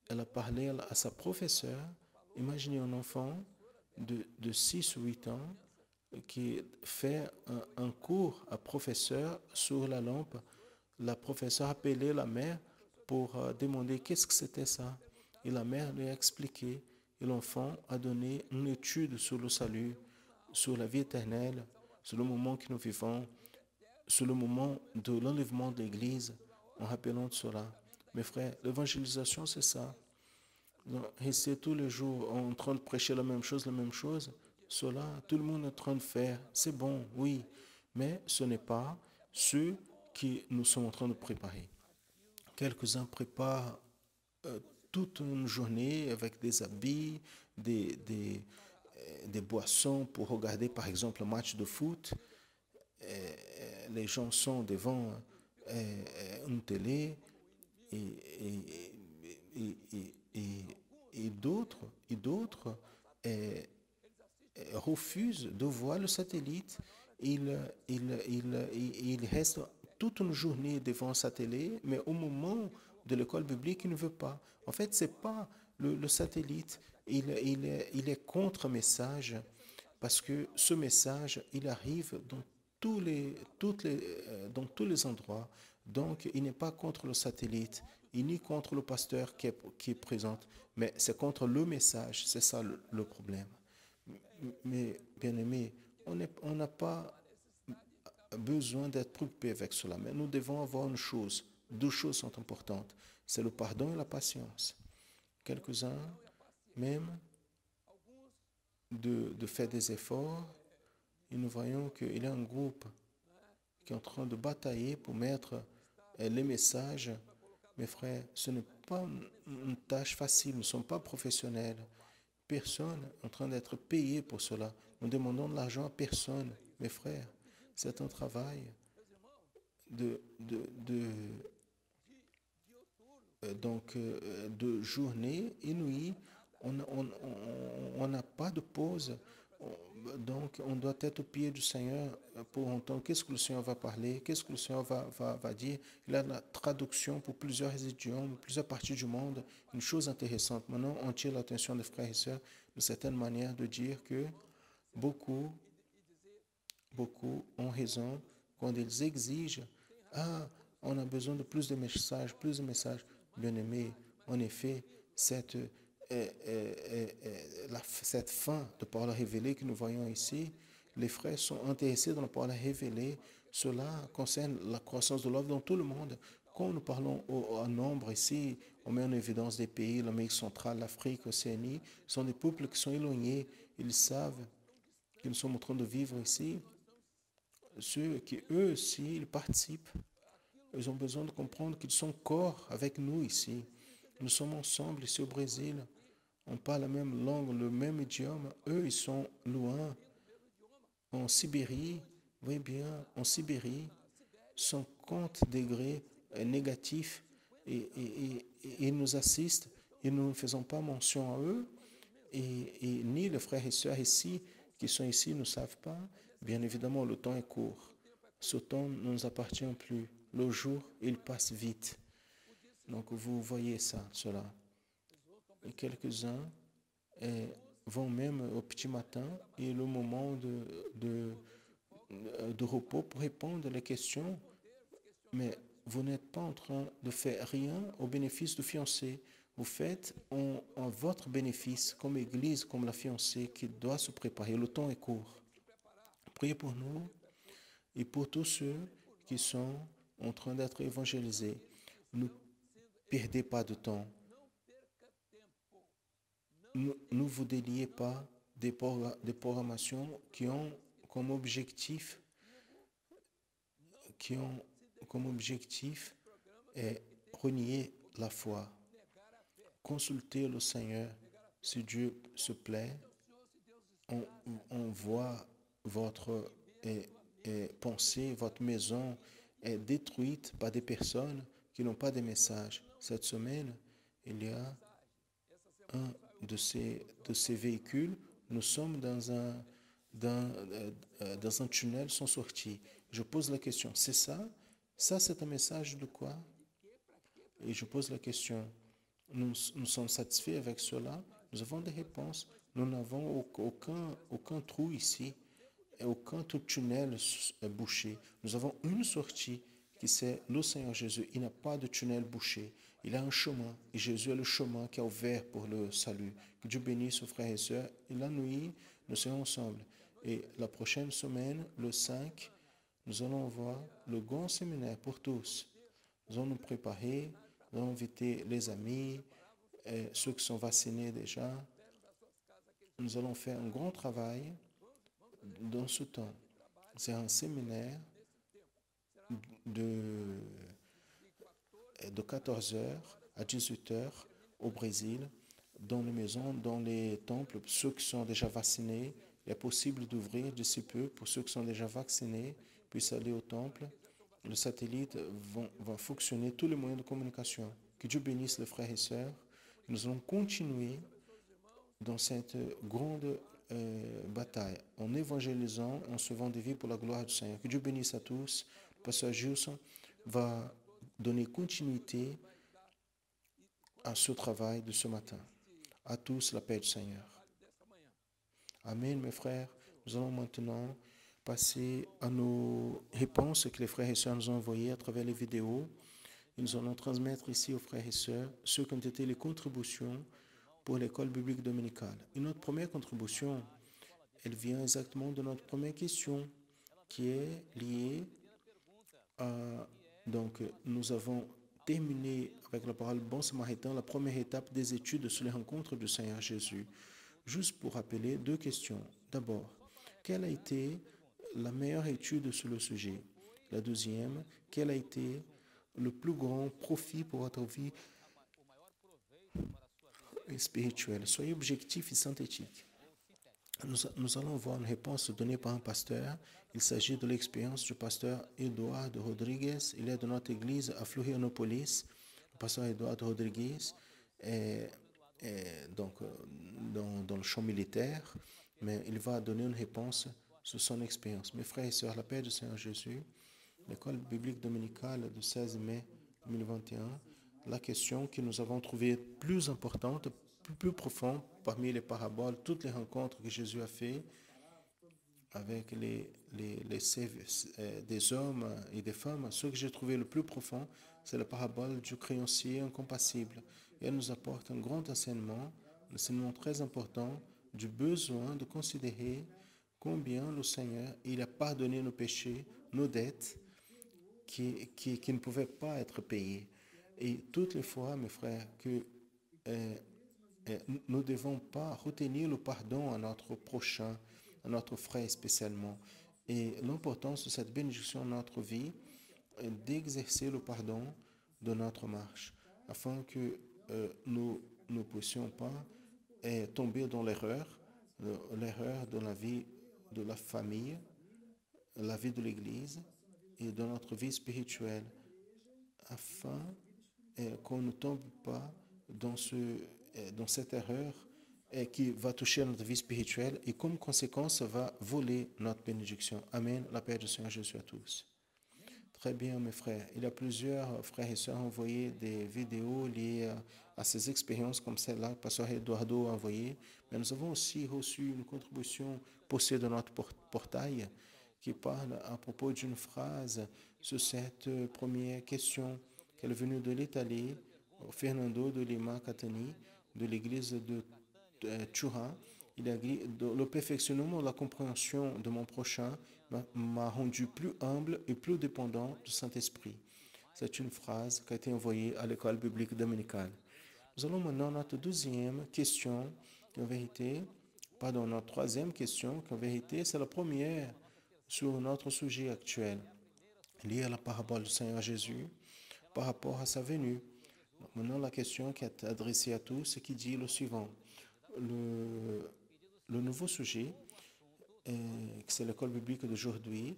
Elle a parlé à sa professeure. Imaginez un enfant de 6 ou 8 ans qui fait un cours à professeur sur la lampe. La professeure a appelé la mère pour demander qu'est-ce que c'était ça. Et la mère lui a expliqué. Et l'enfant a donné une étude sur le salut, sur la vie éternelle, sur le moment que nous vivons, sur le moment de l'enlèvement de l'Église, en rappelant cela. Mes frères, l'évangélisation, c'est ça. Donc, rester tous les jours en train de prêcher la même chose, cela, tout le monde est en train de faire. C'est bon, oui, mais ce n'est pas ce que nous sommes en train de préparer. Quelques-uns préparent toute une journée avec des habits, des boissons pour regarder par exemple un match de foot. Les gens sont devant une télé et, et, et d'autres refusent de voir le satellite. Ils restent toute une journée devant sa télé, mais au moment de l'école biblique, il ne veut pas. En fait, ce n'est pas le satellite. Il est contre-message parce que ce message, il arrive dans dans tous les endroits. Donc, il n'est pas contre le satellite, ni contre le pasteur qui est présent, mais c'est contre le message. C'est ça le problème. Mais, bien aimé, on n'a pas besoin d'être préoccupé avec cela, mais nous devons avoir une chose. Deux choses sont importantes. C'est le pardon et la patience. Quelques-uns, même, de faire des efforts, et nous voyons qu'il y a un groupe qui est en train de batailler pour mettre les messages. Mes frères, ce n'est pas une tâche facile, nous ne sommes pas professionnels. Personne n'est en train d'être payé pour cela. Nous demandons de l'argent à personne. Mes frères, c'est un travail de journée inouïe. On n'a pas de pause. Donc, on doit être au pied du Seigneur pour entendre qu'est-ce que le Seigneur va parler, qu'est-ce que le Seigneur va dire. Il a la traduction pour plusieurs idiomes, plusieurs parties du monde. Une chose intéressante. Maintenant, on tire l'attention des frères et sœurs de certaine manière de dire que beaucoup ont raison quand ils exigent « Ah, on a besoin de plus de messages, plus de messages. » Bien aimé, en effet, cette fin de parole révélée que nous voyons ici, les frères sont intéressés dans la parole révélée. Cela concerne la croissance de l'œuvre dans tout le monde. Quand nous parlons en nombre ici, on met en évidence des pays, l'Amérique centrale, l'Afrique, l'Océanie, sont des peuples qui sont éloignés. Ils savent que nous sommes en train de vivre ici. Ceux qui, eux aussi, ils participent. Ils ont besoin de comprendre qu'ils sont corps avec nous ici. Nous sommes ensemble ici au Brésil. On parle la même langue, le même idiome. Eux, ils sont loin. En Sibérie, vous voyez bien, en Sibérie, 50 degrés négatifs et ils nous assistent et nous ne faisons pas mention à eux. Et ni les frères et sœurs ici, qui sont ici, ne savent pas. Bien évidemment, le temps est court. Ce temps ne nous appartient plus. Le jour, il passe vite. Donc, vous voyez cela. Et quelques-uns vont même au petit matin et le moment de repos pour répondre à les questions. Mais vous n'êtes pas en train de faire rien au bénéfice du fiancé. Vous faites en votre bénéfice, comme Église, comme la fiancée qui doit se préparer. Le temps est court. Priez pour nous et pour tous ceux qui sont en train d'être évangélisés. Ne perdez pas de temps. Ne vous déliez pas des programmations qui ont comme objectif renier la foi. Consultez le Seigneur si Dieu se plaît. On voit votre pensée, votre maison est détruite par des personnes qui n'ont pas de messages. Cette semaine, il y a un de ces véhicules. Nous sommes dans un tunnel sans sortie. Je pose la question, c'est ça? Ça, c'est un message de quoi? Et je pose la question, nous sommes satisfaits avec cela? Nous avons des réponses. Nous n'avons aucun trou ici, et aucun tunnel bouché. Nous avons une sortie qui c'est le Seigneur Jésus. Il n'a pas de tunnel bouché. Il a un chemin. Et Jésus est le chemin qui est ouvert pour le salut. Que Dieu bénisse aux frères et sœurs. Et la nuit, nous serons ensemble. Et la prochaine semaine, le 5, nous allons voir le grand séminaire pour tous. Nous allons nous préparer. Nous allons inviter les amis, ceux qui sont vaccinés déjà. Nous allons faire un grand travail dans ce temps. C'est un séminaire de 14h à 18h au Brésil, dans les maisons, dans les temples. Ceux qui sont déjà vaccinés, il est possible d'ouvrir d'ici peu pour ceux qui sont déjà vaccinés, puissent aller au temple. Le satellite va fonctionner, tous les moyens de communication. Que Dieu bénisse les frères et sœurs. Nous allons continuer dans cette grande bataille, en évangélisant, en sauvant des vies pour la gloire du Seigneur. Que Dieu bénisse à tous. Le pasteur Gilson va donner continuité à ce travail de ce matin. À tous, la paix du Seigneur. Amen, mes frères. Nous allons maintenant passer à nos réponses que les frères et sœurs nous ont envoyées à travers les vidéos. Et nous allons transmettre ici aux frères et sœurs ceux qui ont été les contributions pour l'école biblique dominicale. Et notre première contribution, elle vient exactement de notre première question qui est liée à... Donc, nous avons terminé avec la parole Bon Samaritain, la première étape des études sur les rencontres du Seigneur Jésus. Juste pour rappeler deux questions. D'abord, quelle a été la meilleure étude sur le sujet? La deuxième, quel a été le plus grand profit pour votre vie spirituelle? Soyez objectif et synthétique. Nous allons voir une réponse donnée par un pasteur. Il s'agit de l'expérience du pasteur Eduardo Rodrigues. Il est de notre église à Florianopolis. Le pasteur Eduardo Rodrigues est donc dans le champ militaire, mais il va donner une réponse sur son expérience. Mes frères et sœurs, la paix du Seigneur Jésus, l'école biblique dominicale du 16 mai 2021, la question que nous avons trouvée plus importante, plus profonde parmi les paraboles, toutes les rencontres que Jésus a faites avec des hommes et des femmes, ce que j'ai trouvé le plus profond, c'est la parabole du créancier incompassible. Et elle nous apporte un grand enseignement très important du besoin de considérer combien le Seigneur, il a pardonné nos péchés, nos dettes, qui ne pouvaient pas être payées. Et toutes les fois, mes frères, que nous ne devons pas retenir le pardon à notre prochain, à notre frère spécialement. Et l'importance de cette bénédiction dans notre vie est d'exercer le pardon de notre marche, afin que nous ne puissions pas tomber dans l'erreur de la vie de la famille, la vie de l'Église et de notre vie spirituelle, afin qu'on ne tombe pas dans cette erreur qui va toucher notre vie spirituelle et comme conséquence va voler notre bénédiction. Amen. La paix du Seigneur Jésus à tous. Très bien, mes frères. Il y a plusieurs frères et sœurs envoyé des vidéos liées à ces expériences comme celle-là que le pasteur Eduardo a envoyé. Mais nous avons aussi reçu une contribution postée dans notre portail qui parle à propos d'une phrase sur cette première question qu'elle est venue de l'Italie, Fernando de Lima Catani, de l'église de Turin. Il a dit, le perfectionnement de la compréhension de mon prochain m'a rendu plus humble et plus dépendant du Saint-Esprit. C'est une phrase qui a été envoyée à l'école biblique dominicale. Nous allons maintenant à notre deuxième question, qui en vérité, pardon, notre troisième question, qui en vérité, c'est la première sur notre sujet actuel, liée à la parabole du Seigneur Jésus par rapport à sa venue. Donc, maintenant, la question qui est adressée à tous, c'est qui dit le suivant. Le nouveau sujet, que c'est l'école biblique d'aujourd'hui,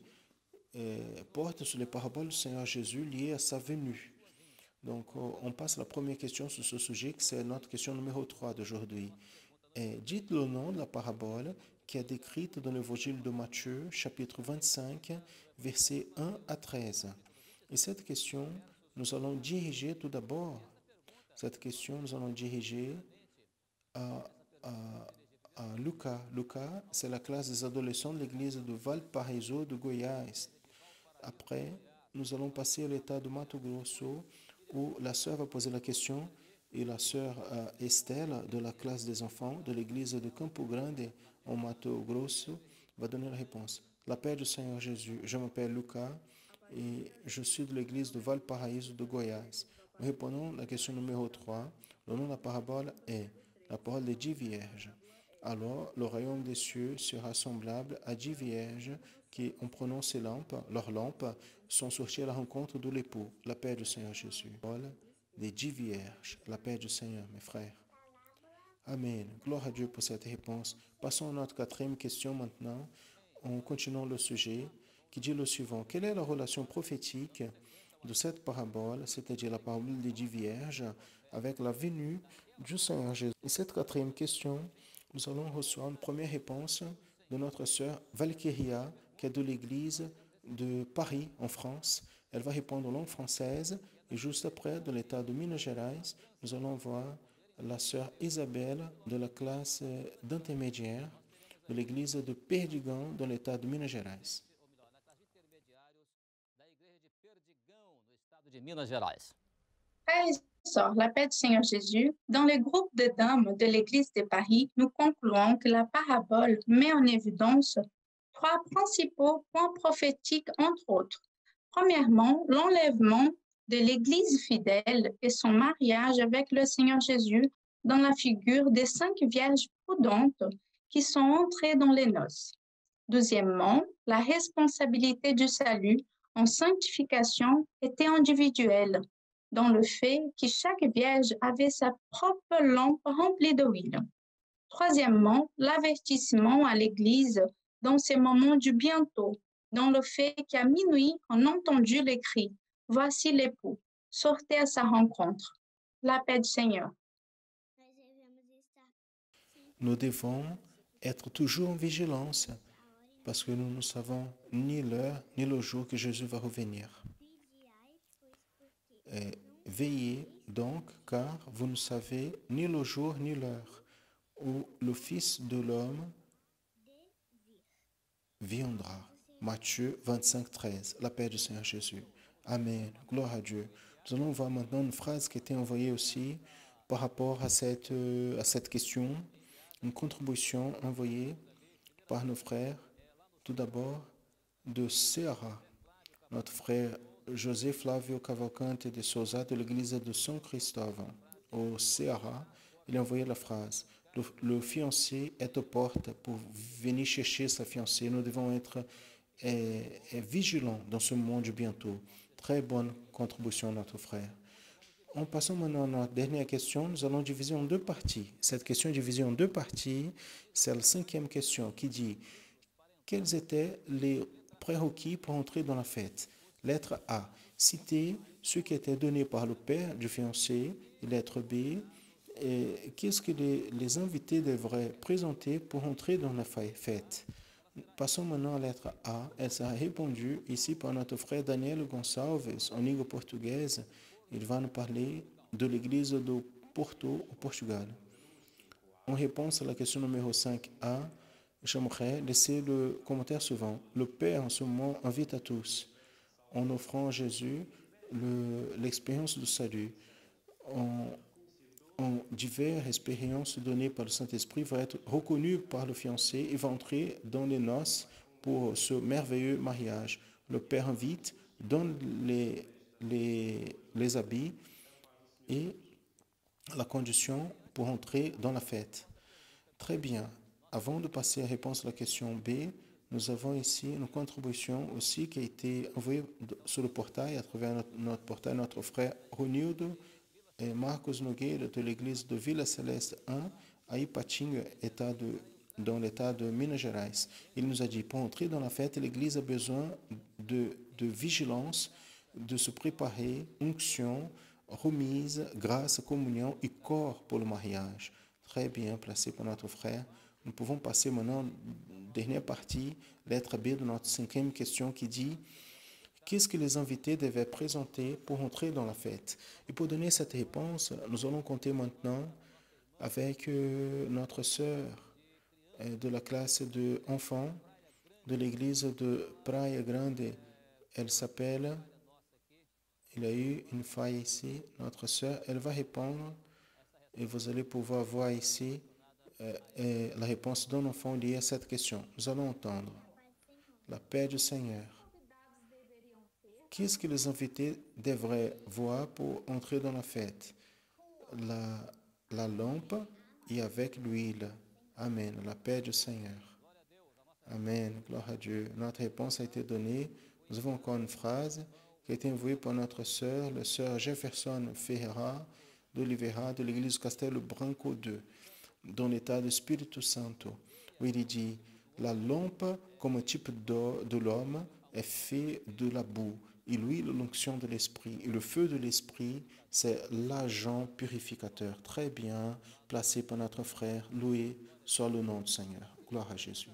porte sur les paraboles du Seigneur Jésus liées à sa venue. Donc, on passe à la première question sur ce sujet, que c'est notre question numéro 3 d'aujourd'hui. Dites le nom de la parabole qui est décrite dans l'évangile de Matthieu, chapitre 25, versets 1 à 13. Et cette question, nous allons diriger tout d'abord, à, à, à Lucas. Lucas, c'est la classe des adolescents de l'église de Valparaiso de Goiás. Après, nous allons passer à l'état de Mato Grosso, où la sœur va poser la question et la sœur Estelle de la classe des enfants de l'église de Campo Grande en Mato Grosso va donner la réponse. La paix du Seigneur Jésus. Je m'appelle Lucas et je suis de l'église de Valparaiso de Goiás. Nous répondons à la question numéro 3. Le nom de la parabole est la parole des 10 vierges. Alors, le royaume des cieux sera semblable à 10 vierges qui, en prenant leurs lampes, sont sorties à la rencontre de l'époux. La paix du Seigneur Jésus. Parole des 10 vierges. La paix du Seigneur, mes frères. Amen. Gloire à Dieu pour cette réponse. Passons à notre quatrième question maintenant. En continuant le sujet qui dit le suivant. Quelle est la relation prophétique de cette parabole, c'est-à-dire la parabole des 10 vierges, avec la venue du Seigneur Jésus? Et cette quatrième question, nous allons recevoir une première réponse de notre sœur Valkyria, qui est de l'église de Paris, en France. Elle va répondre en langue française. Et juste après, de l'état de Minas Gerais, nous allons voir la sœur Isabelle de la classe d'intermédiaire de l'église de Perdigão, dans l'état de Minas Gerais. Frères et sœurs, la paix du Seigneur Jésus, dans le groupe de dames de l'Église de Paris, nous concluons que la parabole met en évidence trois principaux points prophétiques, entre autres. Premièrement, l'enlèvement de l'Église fidèle et son mariage avec le Seigneur Jésus dans la figure des 5 vierges prudentes qui sont entrées dans les noces. Deuxièmement, la responsabilité du salut en sanctification était individuelle, dans le fait que chaque vierge avait sa propre lampe remplie d'huile. Troisièmement, l'avertissement à l'Église dans ces moments du bientôt, dans le fait qu'à minuit, on a entendu les cris « Voici l'époux, sortez à sa rencontre ». La paix du Seigneur. Nous devons être toujours en vigilance parce que nous ne savons ni l'heure ni le jour que Jésus va revenir. Veillez donc, car vous ne savez ni le jour ni l'heure où le Fils de l'homme viendra. Matthieu 25, 13. La paix du Seigneur Jésus. Amen. Gloire à Dieu. Nous allons voir maintenant une phrase qui a été envoyée aussi par rapport à cette question, une contribution envoyée par nos frères. Tout d'abord, de Ceará, notre frère José Flávio Cavalcante de Souza de l'église de São Cristóvão, au Ceará. Il a envoyé la phrase. Le fiancé est aux portes pour venir chercher sa fiancée. Nous devons être vigilants dans ce monde bientôt. Très bonne contribution, notre frère. En passant maintenant à notre dernière question, nous allons diviser en deux parties. Cette question est divisée en deux parties. C'est la 5e question qui dit quels étaient les prérequis pour entrer dans la fête. Lettre A. Citer ce qui était donné par le père du fiancé. Lettre B. Qu'est-ce que les invités devraient présenter pour entrer dans la fête. Passons maintenant à la lettre A. Elle sera répondue ici par notre frère Daniel Gonçalves, en língua portugaise. Il va nous parler de l'église de Porto, au Portugal. En réponse à la question numéro 5A, j'aimerais laisser le commentaire suivant. Le Père, en ce moment, invite à tous, en offrant à Jésus l'expérience du salut. En diverses expériences données par le Saint-Esprit, va être reconnu par le fiancé et va entrer dans les noces pour ce merveilleux mariage. Le Père invite, donne les habits et la condition pour entrer dans la fête. Très bien. Avant de passer à la réponse à la question B, nous avons ici une contribution aussi qui a été envoyée sur le portail, à travers notre portail, notre frère Ronildo et Marcos Nogueira de l'église de Vila Celeste 1 à Ipatinga, dans l'état de Minas Gerais. Il nous a dit, pour entrer dans la fête, l'église a besoin de vigilance, de se préparer, onction, remise, grâce, communion et corps pour le mariage. Très bien placé par notre frère. Nous pouvons passer maintenant, dernière partie, lettre B de notre 5e question qui dit qu'est-ce que les invités devaient présenter pour entrer dans la fête? Et pour donner cette réponse, nous allons compter maintenant avec notre sœur de la classe d'enfants de l'église de Praia Grande. Elle s'appelle, il y a eu une faille ici, notre sœur, elle va répondre et vous allez pouvoir voir ici la réponse d'un enfant liée à cette question. Nous allons entendre la paix du Seigneur. Qu'est-ce que les invités devraient voir pour entrer dans la fête? La lampe et avec l'huile. Amen. La paix du Seigneur. Amen. Gloire à Dieu. Notre réponse a été donnée. Nous avons encore une phrase qui a été envoyée par notre sœur, le sœur Jefferson Ferreira d'Oliveira, de l'église Castelo Branco 2, dans l'état de Espírito Santo, où il dit la lampe, comme type de l'homme, est fait de la boue. Et l'huile, l'onction de l'esprit. Et le feu de l'esprit, c'est l'agent purificateur. Très bien placé par notre frère. Loué soit le nom du Seigneur. Gloire à Jésus.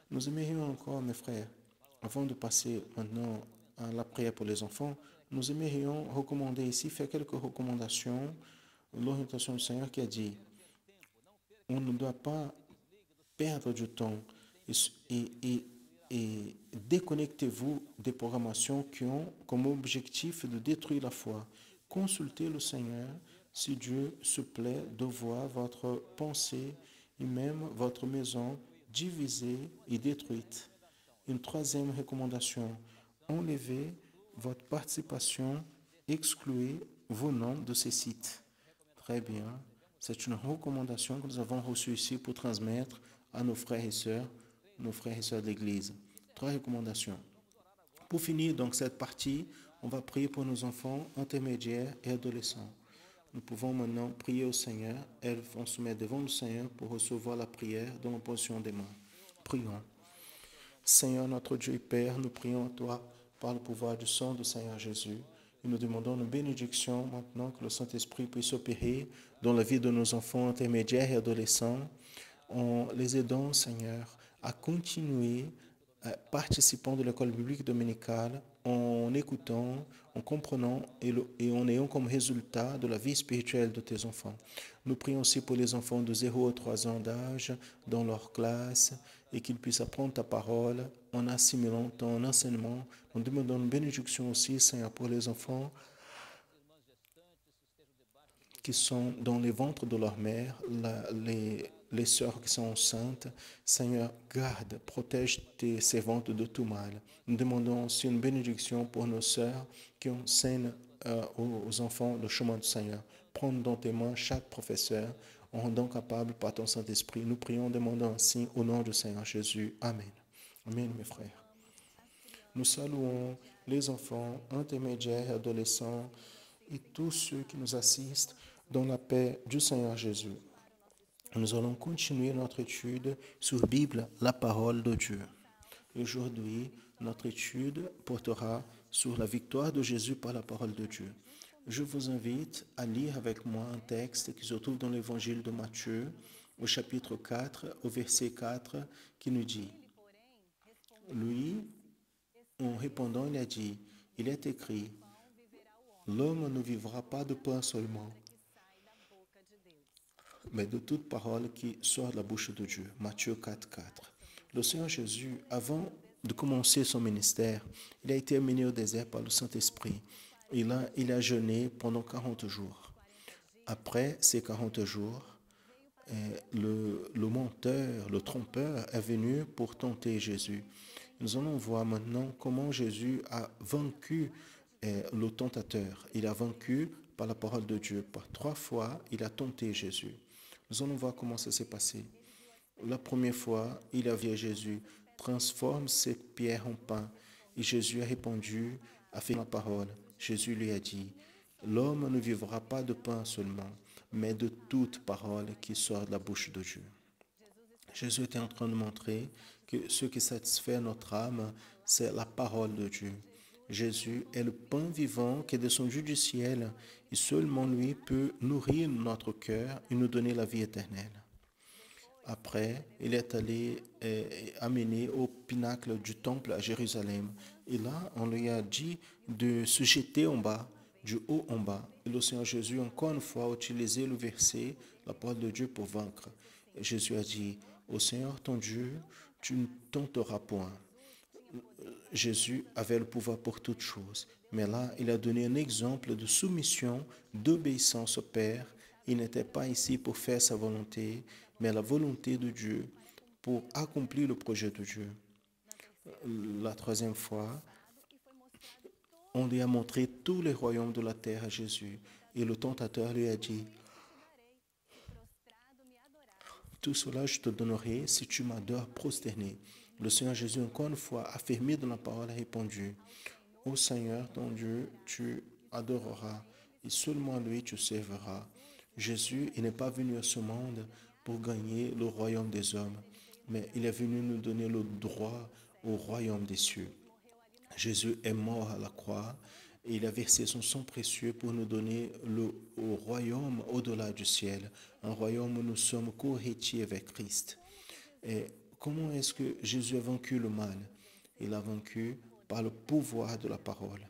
Nous aimerions encore, mes frères, avant de passer maintenant à la prière pour les enfants, nous aimerions recommander ici, faire quelques recommandations. L'orientation du Seigneur qui a dit, on ne doit pas perdre du temps et déconnectez-vous des programmations qui ont comme objectif de détruire la foi. Consultez le Seigneur si Dieu se plaît de voir votre pensée et même votre maison divisée et détruite. Une troisième recommandation, enlevez votre participation, excluez vos noms de ces sites. Très bien. C'est une recommandation que nous avons reçue ici pour transmettre à nos frères et sœurs de l'Église. 3 recommandations. Pour finir donc cette partie, on va prier pour nos enfants intermédiaires et adolescents. Nous pouvons maintenant prier au Seigneur. Elles vont se mettre devant le Seigneur pour recevoir la prière dans la position des mains. Prions. Seigneur, notre Dieu et Père, nous prions à toi par le pouvoir du sang du Seigneur Jésus. Et nous demandons une bénédiction maintenant que le Saint-Esprit puisse opérer dans la vie de nos enfants intermédiaires et adolescents, en les aidant, Seigneur, à continuer participant de l'école biblique dominicale, en écoutant, en comprenant et en ayant comme résultat de la vie spirituelle de tes enfants. Nous prions aussi pour les enfants de 0 à 3 ans d'âge dans leur classe et qu'ils puissent apprendre ta parole en assimilant ton enseignement. Nous demandons une bénédiction aussi, Seigneur, pour les enfants qui sont dans les ventres de leur mère, les sœurs qui sont enceintes. Seigneur, garde, protège tes servantes de tout mal. Nous demandons aussi une bénédiction pour nos sœurs qui enseignent aux enfants le chemin du Seigneur. Prends dans tes mains chaque professeur en rendant capable par ton Saint-Esprit. Nous prions, demandant ainsi au nom du Seigneur Jésus. Amen. Amen, mes frères. Nous saluons les enfants intermédiaires et adolescents et tous ceux qui nous assistent dans la paix du Seigneur Jésus. Nous allons continuer notre étude sur Bible, la parole de Dieu. Aujourd'hui, notre étude portera sur la victoire de Jésus par la parole de Dieu. Je vous invite à lire avec moi un texte qui se trouve dans l'évangile de Matthieu, au chapitre 4, au verset 4, qui nous dit, lui, en répondant, il a dit, il est écrit, l'homme ne vivra pas de pain seulement, mais de toute parole qui sort de la bouche de Dieu. Matthieu 4, 4. Le Seigneur Jésus, avant de commencer son ministère, il a été amené au désert par le Saint-Esprit. Il a jeûné pendant 40 jours. Après ces 40 jours, le menteur, le trompeur est venu pour tenter Jésus. Nous allons voir maintenant comment Jésus a vaincu le tentateur. Il a vaincu par la parole de Dieu. Par 3 fois, il a tenté Jésus. Nous allons voir comment ça s'est passé. La première fois, il a vu Jésus, transforme cette pierre en pain. Et Jésus a répondu, a fait la parole. Jésus lui a dit, L'homme ne vivra pas de pain seulement, mais de toute parole qui sort de la bouche de Dieu. Jésus était en train de montrer que ce qui satisfait notre âme, c'est la parole de Dieu. Jésus est le pain vivant qui est descendu du ciel et seulement lui peut nourrir notre cœur et nous donner la vie éternelle. Après, il est allé amené au pinacle du temple à Jérusalem. Et là, on lui a dit de se jeter en bas, du haut en bas. Et le Seigneur Jésus, encore une fois, a utilisé le verset, la parole de Dieu pour vaincre. Et Jésus a dit, au Seigneur ton Dieu, tu ne tenteras point. Jésus avait le pouvoir pour toutes choses. Mais là, il a donné un exemple de soumission, d'obéissance au Père. Il n'était pas ici pour faire sa volonté, mais la volonté de Dieu, pour accomplir le projet de Dieu. La troisième fois, on lui a montré tous les royaumes de la terre à Jésus. Et le tentateur lui a dit, tout cela je te donnerai si tu m'adores prosterné. Le Seigneur Jésus, encore une fois, affirmé dans la parole, a répondu, ô Seigneur, ton Dieu, tu adoreras et seulement lui tu serviras. Jésus, il n'est pas venu à ce monde pour gagner le royaume des hommes, mais il est venu nous donner le droit au royaume des cieux. Jésus est mort à la croix et il a versé son sang précieux pour nous donner le royaume au-delà du ciel, un royaume où nous sommes co-héritiers avec Christ. Et comment est-ce que Jésus a vaincu le mal? Il a vaincu par le pouvoir de la parole.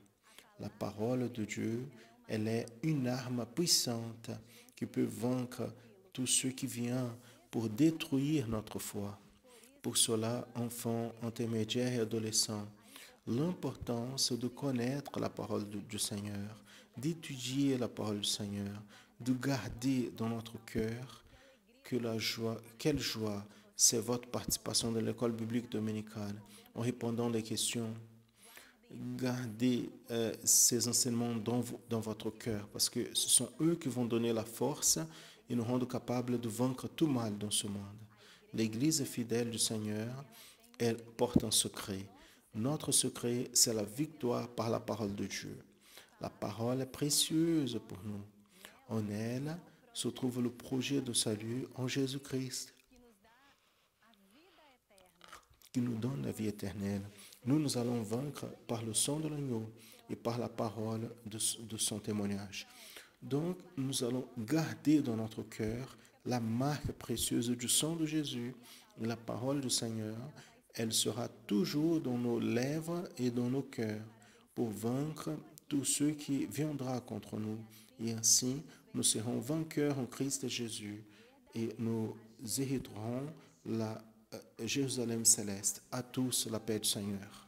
La parole de Dieu, elle est une arme puissante qui peut vaincre tout ce qui vient pour détruire notre foi. Pour cela, enfants, intermédiaires et adolescents, l'importance de connaître la parole du Seigneur, d'étudier la parole du Seigneur, de garder dans notre cœur quelle joie, c'est votre participation dans l'école biblique dominicale en répondant aux questions. Gardez ces enseignements dans votre cœur parce que ce sont eux qui vont donner la force et nous rendre capables de vaincre tout mal dans ce monde. L'Église fidèle du Seigneur, elle porte un secret. Notre secret, c'est la victoire par la parole de Dieu. La parole est précieuse pour nous. En elle se trouve le projet de salut en Jésus-Christ qui nous donne la vie éternelle. Nous allons vaincre par le sang de l'agneau et par la parole de son témoignage. Donc, nous allons garder dans notre cœur la marque précieuse du sang de Jésus, la parole du Seigneur. Elle sera toujours dans nos lèvres et dans nos cœurs pour vaincre tout ce qui viendra contre nous. Et ainsi, nous serons vainqueurs en Christ Jésus et nous hériterons la Jérusalem céleste. À tous, la paix du Seigneur.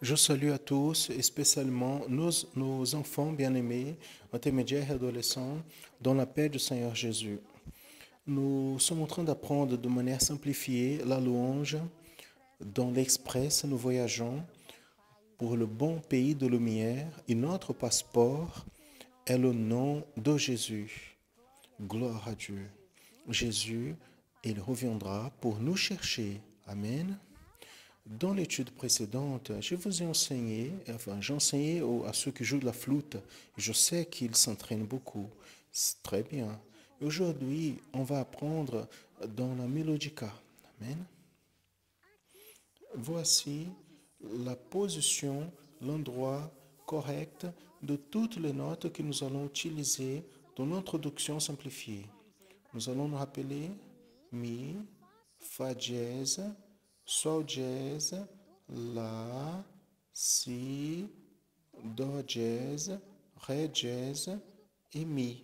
Je salue à tous, et spécialement nos enfants bien-aimés, intermédiaires et adolescents, dans la paix du Seigneur Jésus. Nous sommes en train d'apprendre de manière simplifiée la louange Dans l'Express, nous voyageons pour le bon pays de lumière et notre passeport est le nom de Jésus. Gloire à Dieu. Jésus, il reviendra pour nous chercher. Amen. Dans l'étude précédente, je vous ai enseigné, j'ai enseigné à ceux qui jouent de la flûte. Je sais qu'ils s'entraînent beaucoup. C'est très bien. Aujourd'hui, on va apprendre dans la mélodica. Amen. Voici la position, l'endroit correct de toutes les notes que nous allons utiliser dans l'introduction simplifiée. Nous allons nous rappeler Mi, Fa dièse, Sol dièse, La, Si, Do dièse, Ré dièse et Mi.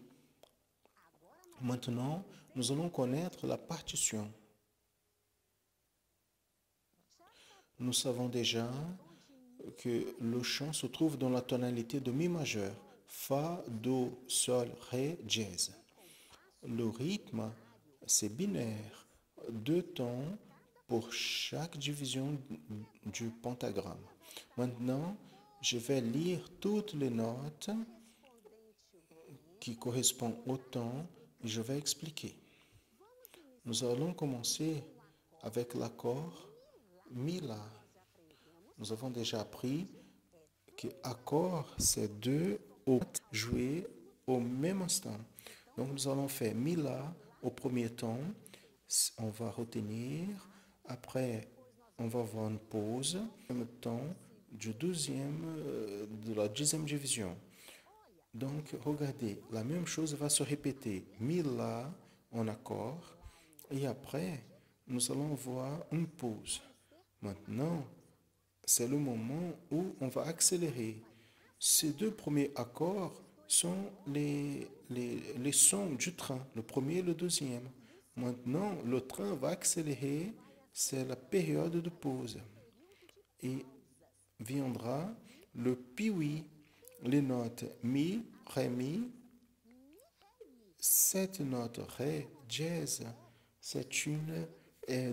Maintenant, nous allons connaître la partition. Nous savons déjà que le chant se trouve dans la tonalité de Mi majeur, Fa, Do, Sol, Ré, dièse. Le rythme, c'est binaire, 2 tons pour chaque division du pentagramme. Maintenant, je vais lire toutes les notes qui correspondent au temps et je vais expliquer. Nous allons commencer avec l'accord Mi, La. Nous avons déjà appris que accord, c'est 2 notes jouées au même instant. Donc nous allons faire Mi, La au premier ton. On va retenir. Après, on va avoir une pause. Le ton du de la 10e division. Donc, regardez, la même chose va se répéter. Mi, La en accord. Et après, nous allons voir une pause. Maintenant, c'est le moment où on va accélérer. Ces 2 premiers accords sont les sons du train, le premier et le deuxième. Maintenant, le train va accélérer, c'est la période de pause. Et viendra le piwi, les notes Mi, Ré, Mi. Cette note Ré, dièse, c'est une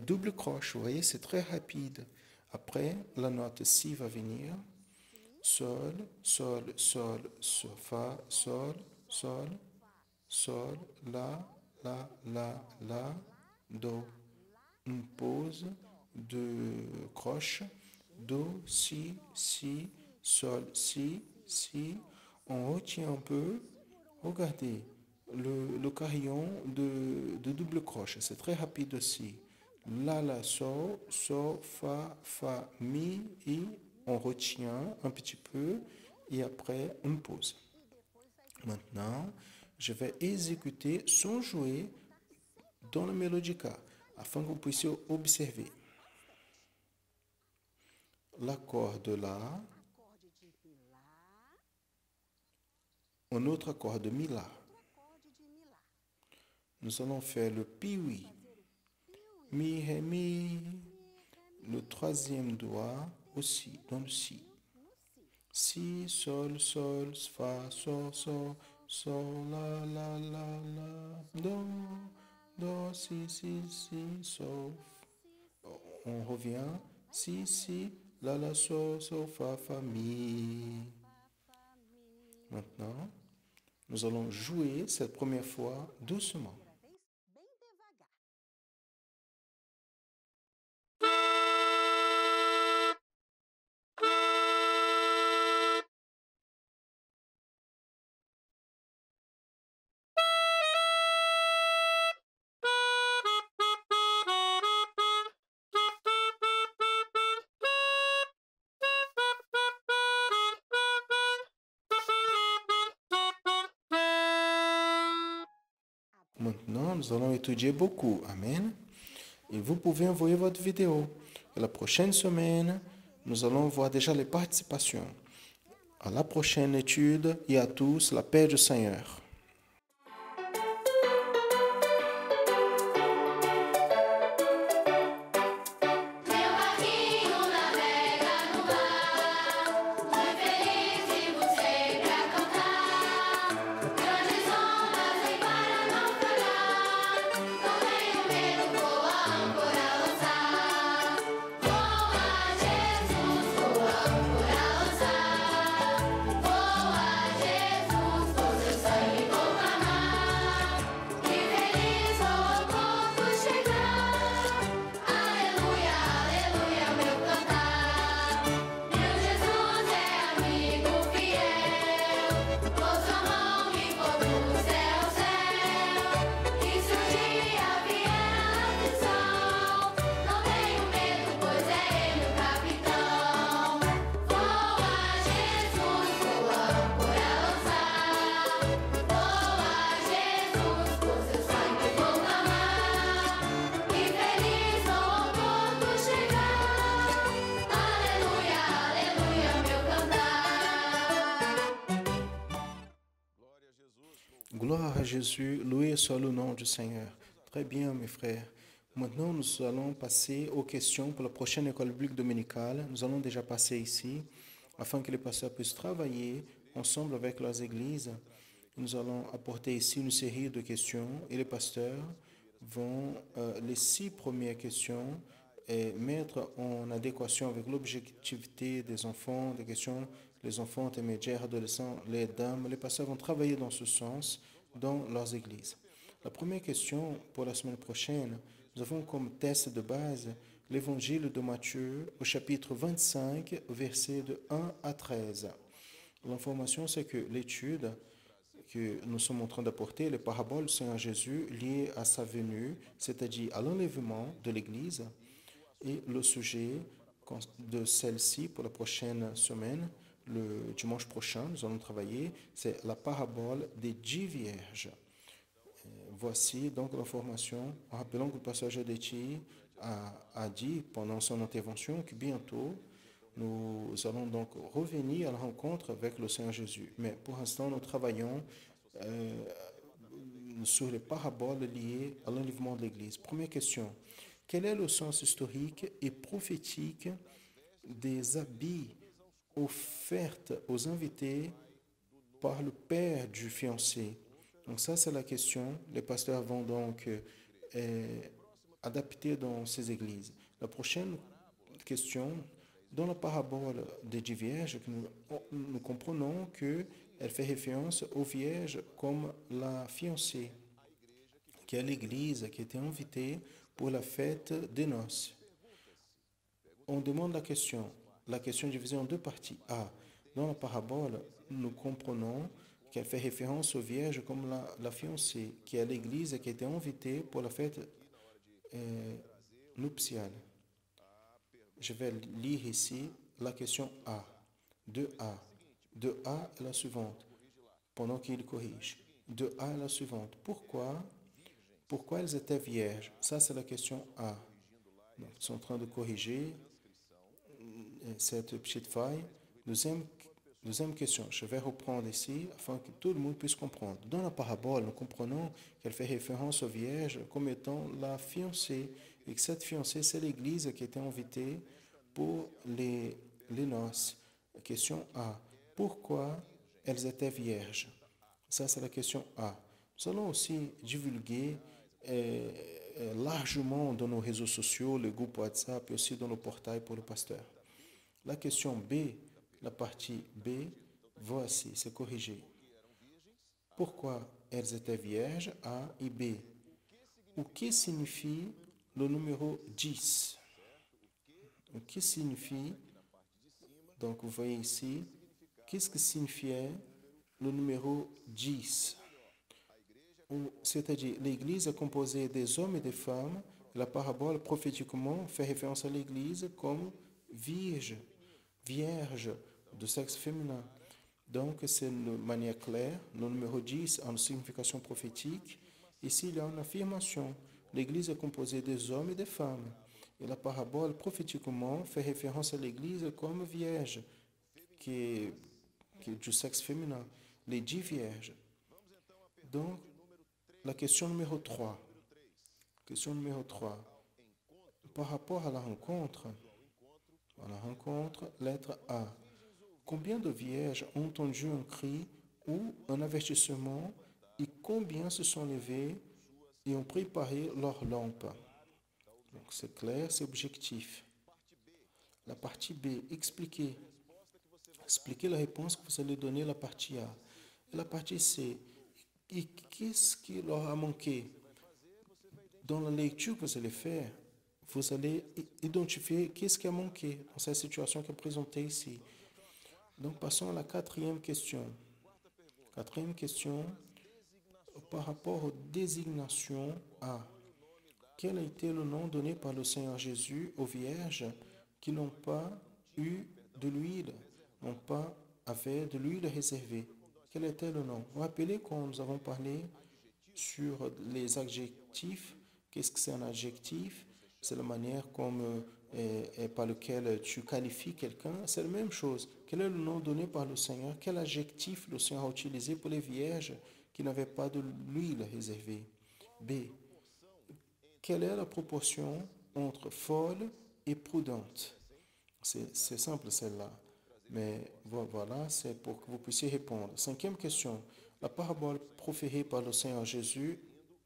double croche, vous voyez, c'est très rapide. Après, la note Si va venir. Sol, Sol, Sol, Sol, Fa, Sol, Sol, Sol, La, La, La, La, Do. Une pause de croche. Do, Si, Si, Sol, Si, Si. On retient un peu. Regardez le carillon de double croche. C'est très rapide aussi. La, La, Sol, Sol, Fa, Fa, Mi, et on retient un petit peu et après une pause. Maintenant, je vais exécuter sans jouer dans le mélodica afin que vous puissiez observer. L'accord de La, un autre accord de Mi, La. Nous allons faire le piwi. Mi, Ré, Mi. Le 3e doigt aussi dans le Si. Si, Sol, Sol, Fa, Sol, Sol, Sol, La, La, La, La, Do, Do, Si, Si, Si, Sol. On revient. Si, Si, La, La, Sol, Sol, Fa, Fa, Mi. Maintenant, nous allons jouer cette première fois doucement. Maintenant, nous allons étudier beaucoup. Amen. Et vous pouvez envoyer votre vidéo. Et la prochaine semaine, nous allons voir déjà les participations. À la prochaine étude et à tous, la paix du Seigneur. Gloire à Jésus, loué soit le nom du Seigneur. Très bien, mes frères. Maintenant, nous allons passer aux questions pour la prochaine école biblique dominicale. Nous allons déjà passer ici, afin que les pasteurs puissent travailler ensemble avec leurs églises. Nous allons apporter ici une série de questions et les pasteurs vont les 6 premières questions mettre en adéquation avec l'objectivité des enfants, des questions, les enfants intermédiaires, adolescents, les dames. Les pasteurs vont travailler dans ce sens dans leurs églises. La première question pour la semaine prochaine, nous avons comme test de base l'évangile de Matthieu au chapitre 25, versets de 1 à 13. L'information, c'est que l'étude que nous sommes en train d'apporter, les paraboles du Seigneur Jésus liées à sa venue, c'est-à-dire à l'enlèvement de l'Église, et le sujet de celle-ci pour la prochaine semaine, le dimanche prochain, nous allons travailler, c'est la parabole des 10 vierges. Voici donc l'information, en rappelant que le pasteur Jodetti a dit pendant son intervention que bientôt, nous allons donc revenir à la rencontre avec le Seigneur Jésus. Mais pour l'instant, nous travaillons sur les paraboles liées à l'enlèvement de l'Église. Première question. Quel est le sens historique et prophétique des habits offerts aux invités par le père du fiancé? Donc ça, c'est la question. Les pasteurs vont donc adapter dans ces églises. La prochaine question, dans la parabole des 10 vierges, nous comprenons qu'elle fait référence aux vierges comme la fiancée, qui est l'église qui était invitée pour la fête des noces. On demande la question est divisée en 2 parties. A. Dans la parabole, nous comprenons qu'elle fait référence aux vierges comme la fiancée, qui est l'église qui a été invitée pour la fête nuptiale. Je vais lire ici la question A. 2A. 2A est la suivante, pendant qu'il corrige. 2A est la suivante. Pourquoi elles étaient vierges? Ça, c'est la question A. Donc, ils sont en train de corriger cette petite faille. Deuxième question, je vais reprendre ici afin que tout le monde puisse comprendre. Dans la parabole, nous comprenons qu'elle fait référence aux vierges comme étant la fiancée et que cette fiancée, c'est l'église qui était invitée pour les noces. Question A. Pourquoi elles étaient vierges? Ça, c'est la question A. Nous allons aussi divulguer largement dans nos réseaux sociaux, le groupe WhatsApp et aussi dans le portail pour le pasteur. La question B, la partie B, voici, c'est corrigé. Pourquoi elles étaient vierges, A et B? O que signifie le numéro 10? O que signifie, donc vous voyez ici, qu'est-ce que signifiait le numéro 10? C'est-à-dire, l'Église est composée des hommes et des femmes. La parabole prophétiquement fait référence à l'Église comme vierge de sexe féminin. Donc, c'est de manière claire, le numéro 10 a une signification prophétique. Ici, il y a une affirmation. L'Église est composée des hommes et des femmes. Et la parabole prophétiquement fait référence à l'Église comme vierge, qui est du sexe féminin. Les 10 vierges. Donc, la question numéro 3. Question numéro 3. Par rapport à la rencontre, lettre A. Combien de vierges ont entendu un cri ou un avertissement et combien se sont levées et ont préparé leurs lampes? Donc c'est clair, c'est objectif. La partie B, expliquez. Expliquez la réponse que vous allez donner à la partie A. Et la partie C, et qu'est-ce qui leur a manqué? Dans la lecture que vous allez faire, vous allez identifier qu'est-ce qui a manqué dans cette situation qui est présentée ici. Donc, passons à la 4e question. 4e question, par rapport aux désignations A. Quel a été le nom donné par le Seigneur Jésus aux vierges qui n'ont pas eu de l'huile, avaient de l'huile réservée? Quel était le nom? Vous vous rappelez quand nous avons parlé sur les adjectifs? Qu'est-ce que c'est un adjectif? C'est la manière par laquelle tu qualifies quelqu'un. C'est la même chose. Quel est le nom donné par le Seigneur? Quel adjectif le Seigneur a utilisé pour les vierges qui n'avaient pas de l'huile réservée. B. Quelle est la proportion entre folle et prudente? C'est simple celle-là, mais voilà, c'est pour que vous puissiez répondre. Cinquième question. La parabole proférée par le Seigneur Jésus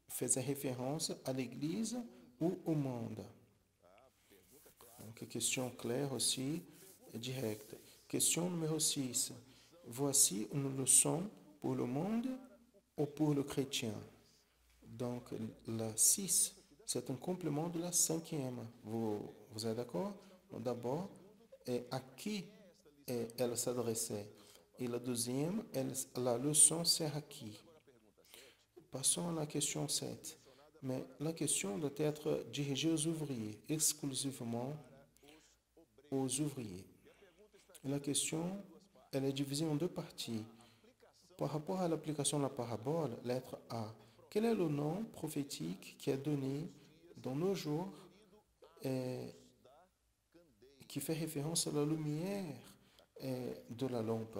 faisait référence à l'Église ou au monde? Donc, question claire aussi, directe. Question numéro 6. Voici une leçon pour le monde ou pour le chrétien? Donc, la 6, c'est un complément de la cinquième. Vous êtes d'accord? D'abord, à qui elle s'adressait? Et la deuxième, la leçon sert à qui? Passons à la question 7. Mais la question doit être dirigée aux ouvriers, exclusivement aux ouvriers. La question, elle est divisée en deux parties. Par rapport à l'application de la parabole, lettre A, quel est le nom prophétique qui est donné dans nos jours et qui fait référence à la lumière de la lampe?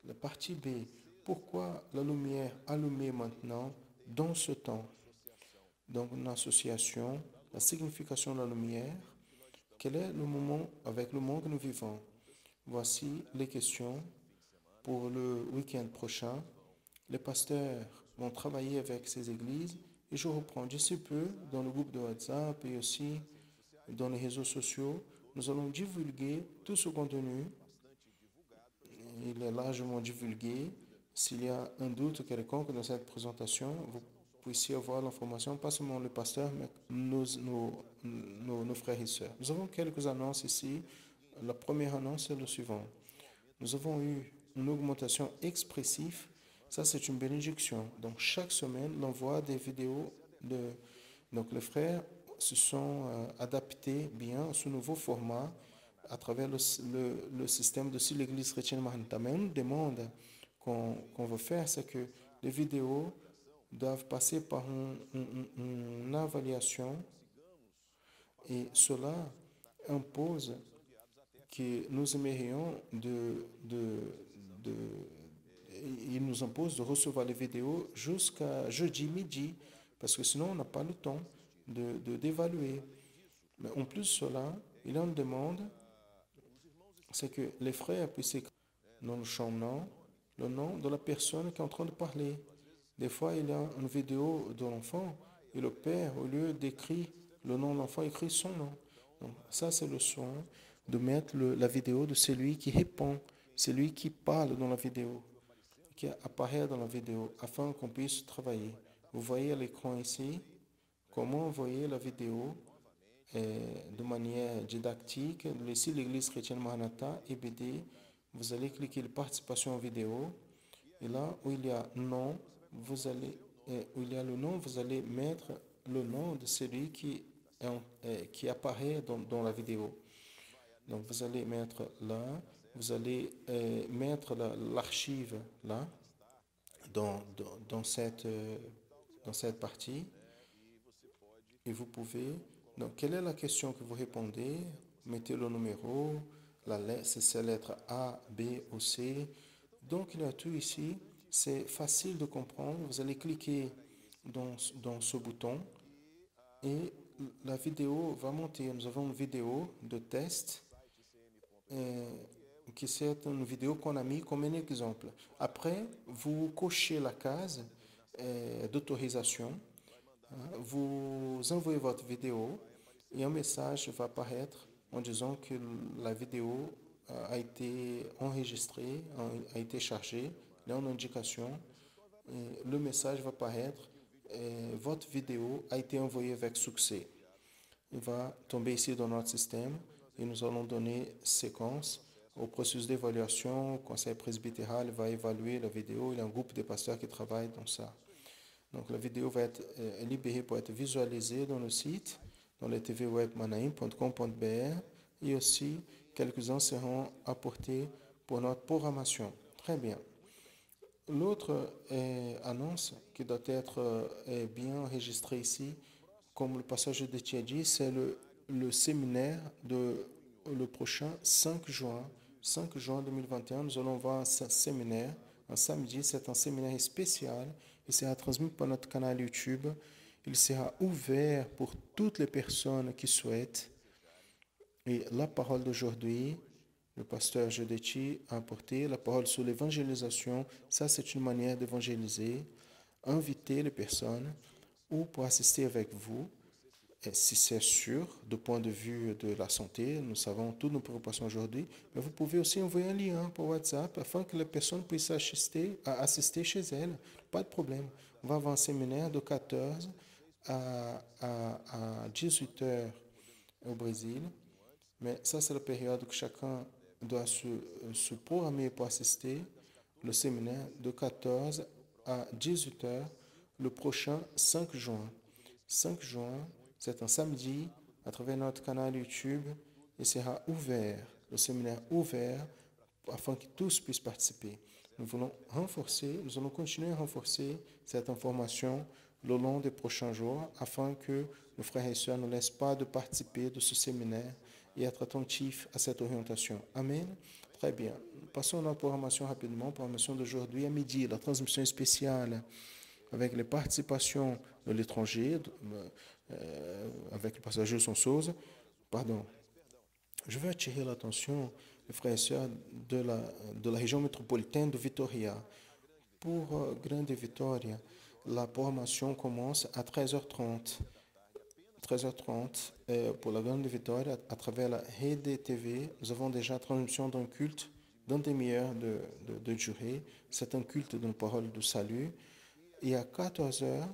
La partie B, pourquoi la lumière allumée maintenant dans ce temps? Donc, une association, la signification de la lumière, quel est le moment avec le monde que nous vivons? Voici les questions pour le week-end prochain. Les pasteurs vont travailler avec ces églises et je reprends d'ici peu dans le groupe de WhatsApp et aussi dans les réseaux sociaux. Nous allons divulguer tout ce contenu. Il est largement divulgué. S'il y a un doute quelconque dans cette présentation, vous puissiez avoir l'information, pas seulement le pasteur, mais nos frères et sœurs. Nous avons quelques annonces ici. La première annonce est le suivant. Nous avons eu une augmentation expressive. Ça, c'est une bénédiction. Donc, chaque semaine, l'envoi des vidéos Donc, les frères se sont adaptés bien à ce nouveau format à travers le système de si l'Église chrétienne Maranatha. Mais une demande qu'on veut faire, c'est que les vidéos doivent passer par une évaluation et cela impose que nous aimerions il nous impose de recevoir les vidéos jusqu'à jeudi midi, parce que sinon on n'a pas le temps d'évaluer. Mais en plus de cela, il y a une demande, c'est que les frères puissent écrire dans le champ nom, le nom de la personne qui est en train de parler. Des fois, il y a une vidéo de l'enfant et le père, au lieu d'écrire le nom de l'enfant, écrit son nom. Donc, ça, c'est le soin de mettre la vidéo de celui qui répond, celui qui parle dans la vidéo, qui apparaît dans la vidéo, afin qu'on puisse travailler. Vous voyez à l'écran ici comment envoyer la vidéo de manière didactique. Ici, l'Église chrétienne Maranatha, EBD, vous allez cliquer la participation en vidéo. Et là où il y a nom, où il y a le nom, vous allez mettre le nom de celui qui apparaît dans la vidéo. Donc vous allez mettre là, vous allez mettre l'archive là, dans cette partie. Et vous pouvez, donc quelle est la question que vous répondez? Mettez le numéro, c'est la lettre A, B ou C. Donc il y a tout ici, c'est facile de comprendre. Vous allez cliquer dans ce bouton et la vidéo va monter. Nous avons une vidéo de test qui c'est une vidéo qu'on a mis comme un exemple. Après, vous cochez la case d'autorisation, vous envoyez votre vidéo et un message va apparaître en disant que la vidéo a été enregistrée, a été chargée. Il y a une indication. Le message va apparaître. Votre vidéo a été envoyée avec succès. Il va tomber ici dans notre système et nous allons donner séquence au processus d'évaluation. Le conseil presbytéral va évaluer la vidéo. Il y a un groupe de pasteurs qui travaillent dans ça. Donc la vidéo va être libérée pour être visualisée dans le site, dans le tvwebmanaim.com.br et aussi quelques-uns seront apportés pour notre programmation. Très bien. L'autre annonce qui doit être bien enregistrée ici, comme le passage de Thiadi, c'est le séminaire le prochain 5 juin. 5 juin 2021, nous allons voir un séminaire, un samedi. C'est un séminaire spécial. Il sera transmis par notre canal YouTube. Il sera ouvert pour toutes les personnes qui souhaitent. Et la parole d'aujourd'hui, le pasteur Jodechi a apporté la parole sur l'évangélisation. Ça, c'est une manière d'évangéliser, inviter les personnes ou pour assister avec vous. Et si c'est sûr, du point de vue de la santé, nous savons toutes nos préoccupations aujourd'hui, mais vous pouvez aussi envoyer un lien par WhatsApp afin que les personnes puissent assister chez elles. Pas de problème. On va avoir un séminaire de 14 à 18 heures au Brésil. Mais ça, c'est la période que chacun doit se programmer pour assister le séminaire de 14 à 18 heures le prochain 5 juin. 5 juin, c'est un samedi, à travers notre canal YouTube, il sera ouvert, le séminaire ouvert, afin que tous puissent participer. Nous allons continuer à renforcer cette information le long des prochains jours, afin que nos frères et sœurs ne laissent pas de participer de ce séminaire et être attentifs à cette orientation. Amen. Très bien. Passons à notre programmation rapidement. Programmation d'aujourd'hui à midi, la transmission spéciale avec les participations de l'étranger, avec le pasteur Gilson Souza. Pardon. Je veux attirer l'attention des frères et sœurs de la région métropolitaine de Vitória. Pour Grande Vitória, la programmation commence à 13h30. 13h30 pour la Grande Vitória à travers la Rede TV. Nous avons déjà transmission d'un culte d'une demi-heure de durée. C'est un culte d'une parole de salut. Et à 14h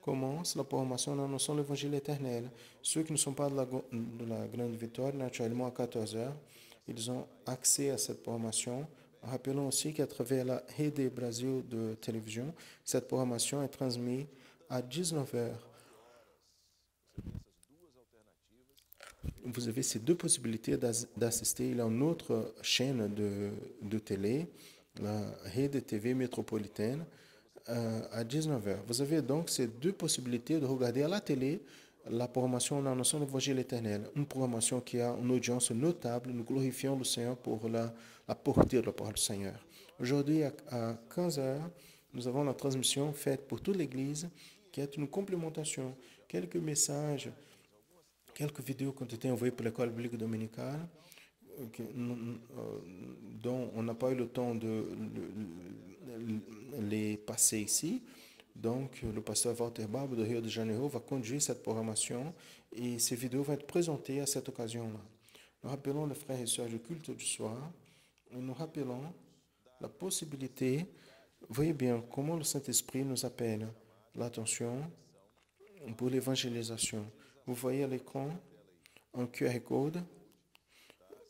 commence la programmation d'annonçant l'évangile éternel. Ceux qui ne sont pas de la Grande Vitória, naturellement à 14h, ils ont accès à cette programmation. Rappelons aussi qu'à travers la Rede Brasil de télévision, cette programmation est transmise à 19h. Vous avez ces deux possibilités d'assister. Il y a une autre chaîne de télé, la Rede TV métropolitaine, à 19h. Vous avez donc ces deux possibilités de regarder à la télé la programmation en annonçant l'évangile éternel. Une programmation qui a une audience notable. Nous glorifions le Seigneur pour la portée de la parole du Seigneur. Aujourd'hui, à 15h, nous avons la transmission faite pour toute l'Église, qui est une complémentation. Quelques messages, quelques vidéos qui ont été envoyées pour l'école biblique dominicale, dont on n'a pas eu le temps de les passer ici. Donc, le pasteur Walter Barbo de Rio de Janeiro va conduire cette programmation et ces vidéos vont être présentées à cette occasion-là. Nous rappelons les frères et sœurs du culte du soir et nous rappelons la possibilité, voyez bien comment le Saint-Esprit nous appelle l'attention pour l'évangélisation. Vous voyez à l'écran un QR code.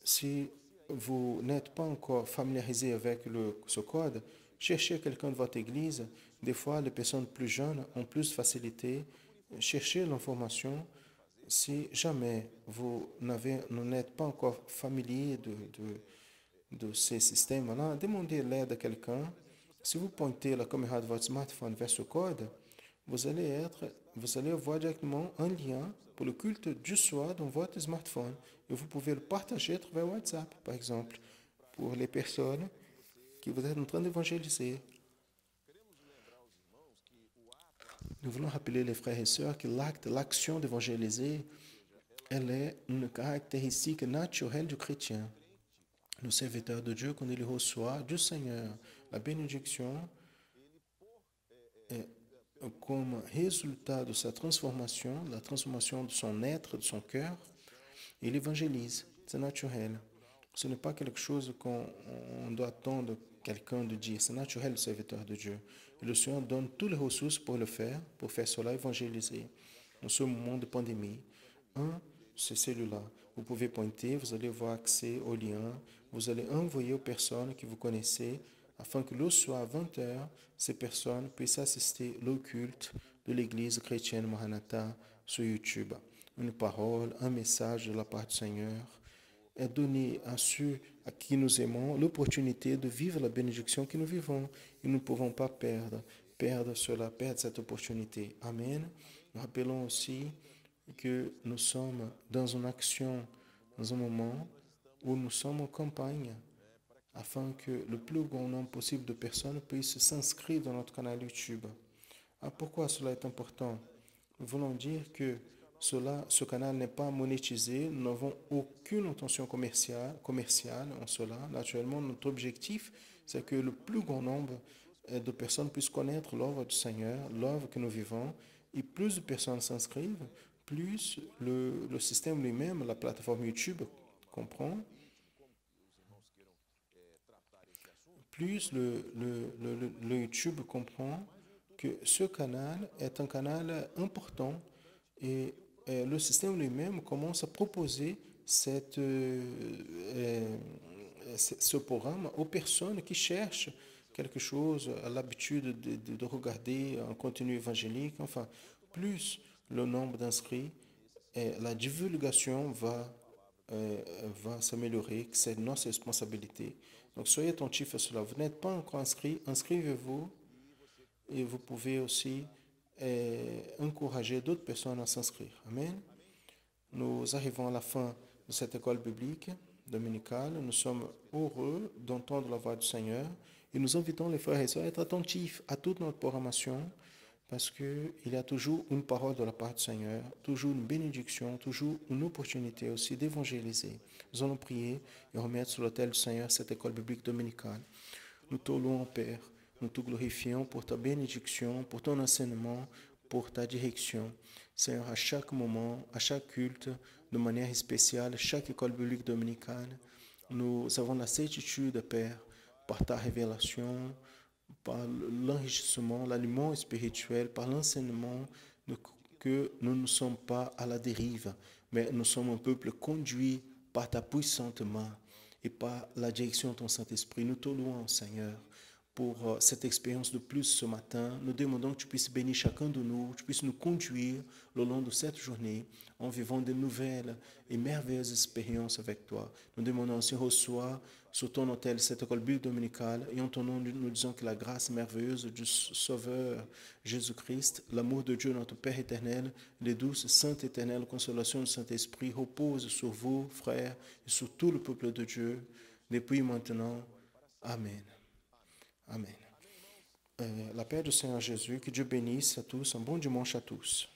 Si vous n'êtes pas encore familiarisé avec ce code, cherchez quelqu'un de votre église. Des fois, les personnes plus jeunes ont plus de facilité. Cherchez l'information. Si jamais vous n'êtes pas encore familier de ces systèmes-là, demandez l'aide à quelqu'un. Si vous pointez la caméra de votre smartphone vers ce code, vous allez voir directement un lien pour le culte du soir dans votre smartphone. Et vous pouvez le partager à travers WhatsApp, par exemple, pour les personnes que vous êtes en train d'évangéliser. Nous voulons rappeler les frères et sœurs que l'action d'évangéliser, elle est une caractéristique naturelle du chrétien. Le serviteur de Dieu, quand il reçoit du Seigneur la bénédiction, comme résultat de sa transformation, la transformation de son être, de son cœur, il évangélise. C'est naturel. Ce n'est pas quelque chose qu'on doit attendre quelqu'un de dire. C'est naturel, le serviteur de Dieu. Et le Seigneur donne toutes les ressources pour le faire, pour faire cela, évangéliser. Dans ce moment de pandémie, c'est celui-là. Vous pouvez pointer, vous allez avoir accès au lien, vous allez envoyer aux personnes que vous connaissez, afin que le soir à 20h, ces personnes puissent assister au culte de l'Église chrétienne Maranatha sur YouTube. Une parole, un message de la part du Seigneur est donné à ceux à qui nous aimons l'opportunité de vivre la bénédiction que nous vivons. Et nous ne pouvons pas perdre cette opportunité. Amen. Nous rappelons aussi que nous sommes dans une action, dans un moment où nous sommes en campagne. afin que le plus grand nombre possible de personnes puissent s'inscrire dans notre canal YouTube. Pourquoi cela est important? Nous voulons dire que ce canal n'est pas monétisé, nous n'avons aucune intention commerciale en cela. Naturellement, notre objectif, c'est que le plus grand nombre de personnes puissent connaître l'œuvre du Seigneur, l'œuvre que nous vivons, et plus de personnes s'inscrivent, plus le système lui-même, la plateforme YouTube comprend, plus le YouTube comprend que ce canal est un canal important et le système lui-même commence à proposer ce programme aux personnes qui cherchent quelque chose, à l'habitude de regarder un contenu évangélique. Enfin, plus le nombre d'inscrits, la divulgation va s'améliorer, c'est notre responsabilité. Donc, soyez attentifs à cela. Vous n'êtes pas encore inscrit, inscrivez-vous et vous pouvez aussi encourager d'autres personnes à s'inscrire. Amen. Nous arrivons à la fin de cette école biblique dominicale. Nous sommes heureux d'entendre la voix du Seigneur et nous invitons les frères et sœurs à être attentifs à toute notre programmation parce qu'il y a toujours une parole de la part du Seigneur, toujours une bénédiction, toujours une opportunité aussi d'évangéliser. Nous allons prier et remettre sur l'autel du Seigneur cette école biblique dominicale. Nous te louons, Père. Nous te glorifions pour ta bénédiction, pour ton enseignement, pour ta direction. Seigneur, à chaque moment, à chaque culte, de manière spéciale, chaque école biblique dominicale, nous avons la certitude, Père, par ta révélation, par l'enrichissement, l'aliment spirituel, par l'enseignement, que nous ne sommes pas à la dérive, mais nous sommes un peuple conduit par ta puissante main et par la direction de ton Saint-Esprit. Nous te louons, Seigneur, pour cette expérience de plus ce matin. Nous demandons que tu puisses bénir chacun de nous, que tu puisses nous conduire le long de cette journée en vivant de nouvelles et merveilleuses expériences avec toi. Nous demandons aussi, reçois sur ton autel cette école biblique dominicale et en ton nom, nous disons que la grâce merveilleuse du Sauveur Jésus-Christ, l'amour de Dieu, notre Père éternel, les douces, saintes éternelles consolations du Saint-Esprit reposent sur vous, frères, et sur tout le peuple de Dieu, depuis maintenant. Amen. Amen. La paix du Seigneur Jésus, que Dieu bénisse à tous, un bon dimanche à tous.